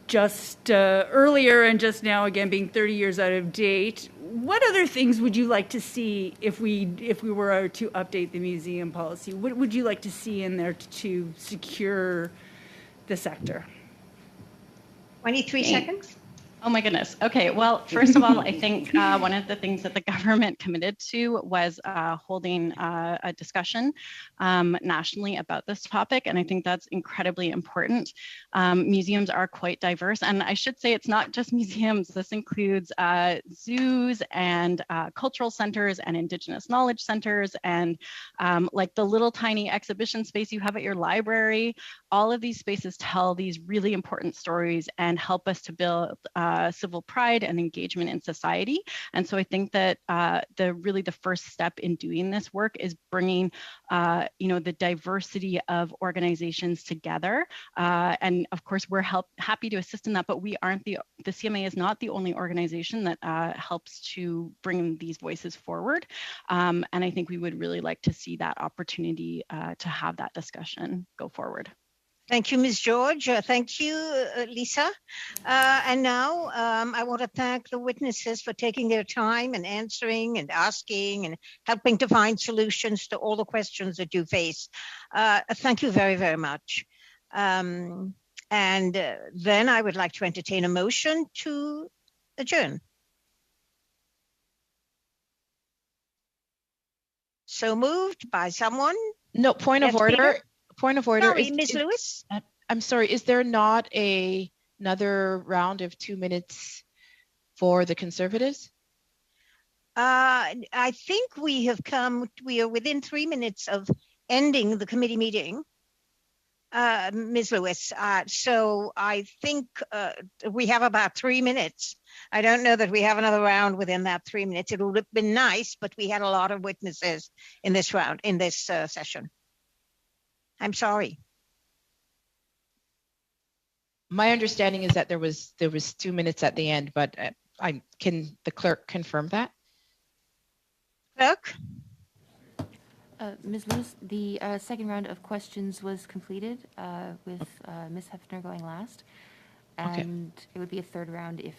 Speaker 19: just earlier and just now again being 30 years out of date. What other things would you like to see if we were to update the museum policy? What would you like to see in there to secure the sector?
Speaker 1: 23 seconds.
Speaker 4: Oh my goodness. Okay. Well, first of all, I think one of the things that the government committed to was holding a discussion nationally about this topic. And I think that's incredibly important. Museums are quite diverse. And I should say it's not just museums. This includes zoos and cultural centers and Indigenous knowledge centers and like the little tiny exhibition space you have at your library. All of these spaces tell these really important stories and help us to build civil pride and engagement in society. And so I think that the first step in doing this work is bringing, the diversity of organizations together. And of course, we're happy to assist in that, but we aren't the CMA is not the only organization that helps to bring these voices forward. And I think we would really like to see that opportunity to have that discussion go forward.
Speaker 1: Thank you, Ms. George. Thank you, Lisa. And now I want to thank the witnesses for taking their time and answering and asking and helping to find solutions to all the questions that you face. Thank you very, very much. And then I would like to entertain a motion to adjourn? So moved by someone?
Speaker 15: No, point of
Speaker 1: Yes,
Speaker 15: order.
Speaker 1: Peter?
Speaker 15: Point of order.
Speaker 1: Sorry, Ms. Lewis.
Speaker 15: I'm sorry, is there not another round of 2 minutes for the Conservatives?
Speaker 1: I think we are within 3 minutes of ending the committee meeting, Ms. Lewis. So I think we have about 3 minutes. I don't know that we have another round within that 3 minutes. It would have been nice, but we had a lot of witnesses in this round, in this session. I'm sorry.
Speaker 15: My understanding is that there was 2 minutes at the end, but can the clerk confirm that?
Speaker 1: Clerk?
Speaker 20: Ms. Lewis, the second round of questions was completed with Ms. Hefner going last, and it would be a third round if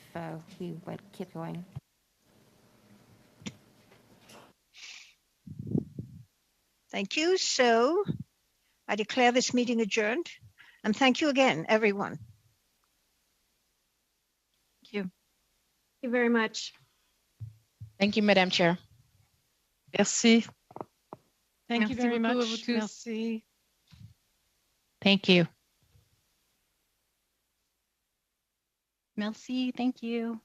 Speaker 20: we keep going.
Speaker 1: Thank you. So I declare this meeting adjourned, and thank you again, everyone.
Speaker 3: Thank you very much.
Speaker 15: Thank you, Madam Chair.
Speaker 7: Merci.
Speaker 10: Thank you very much.
Speaker 7: beaucoup à vous tous.
Speaker 10: Merci.
Speaker 9: Thank you.
Speaker 4: Merci. Thank you.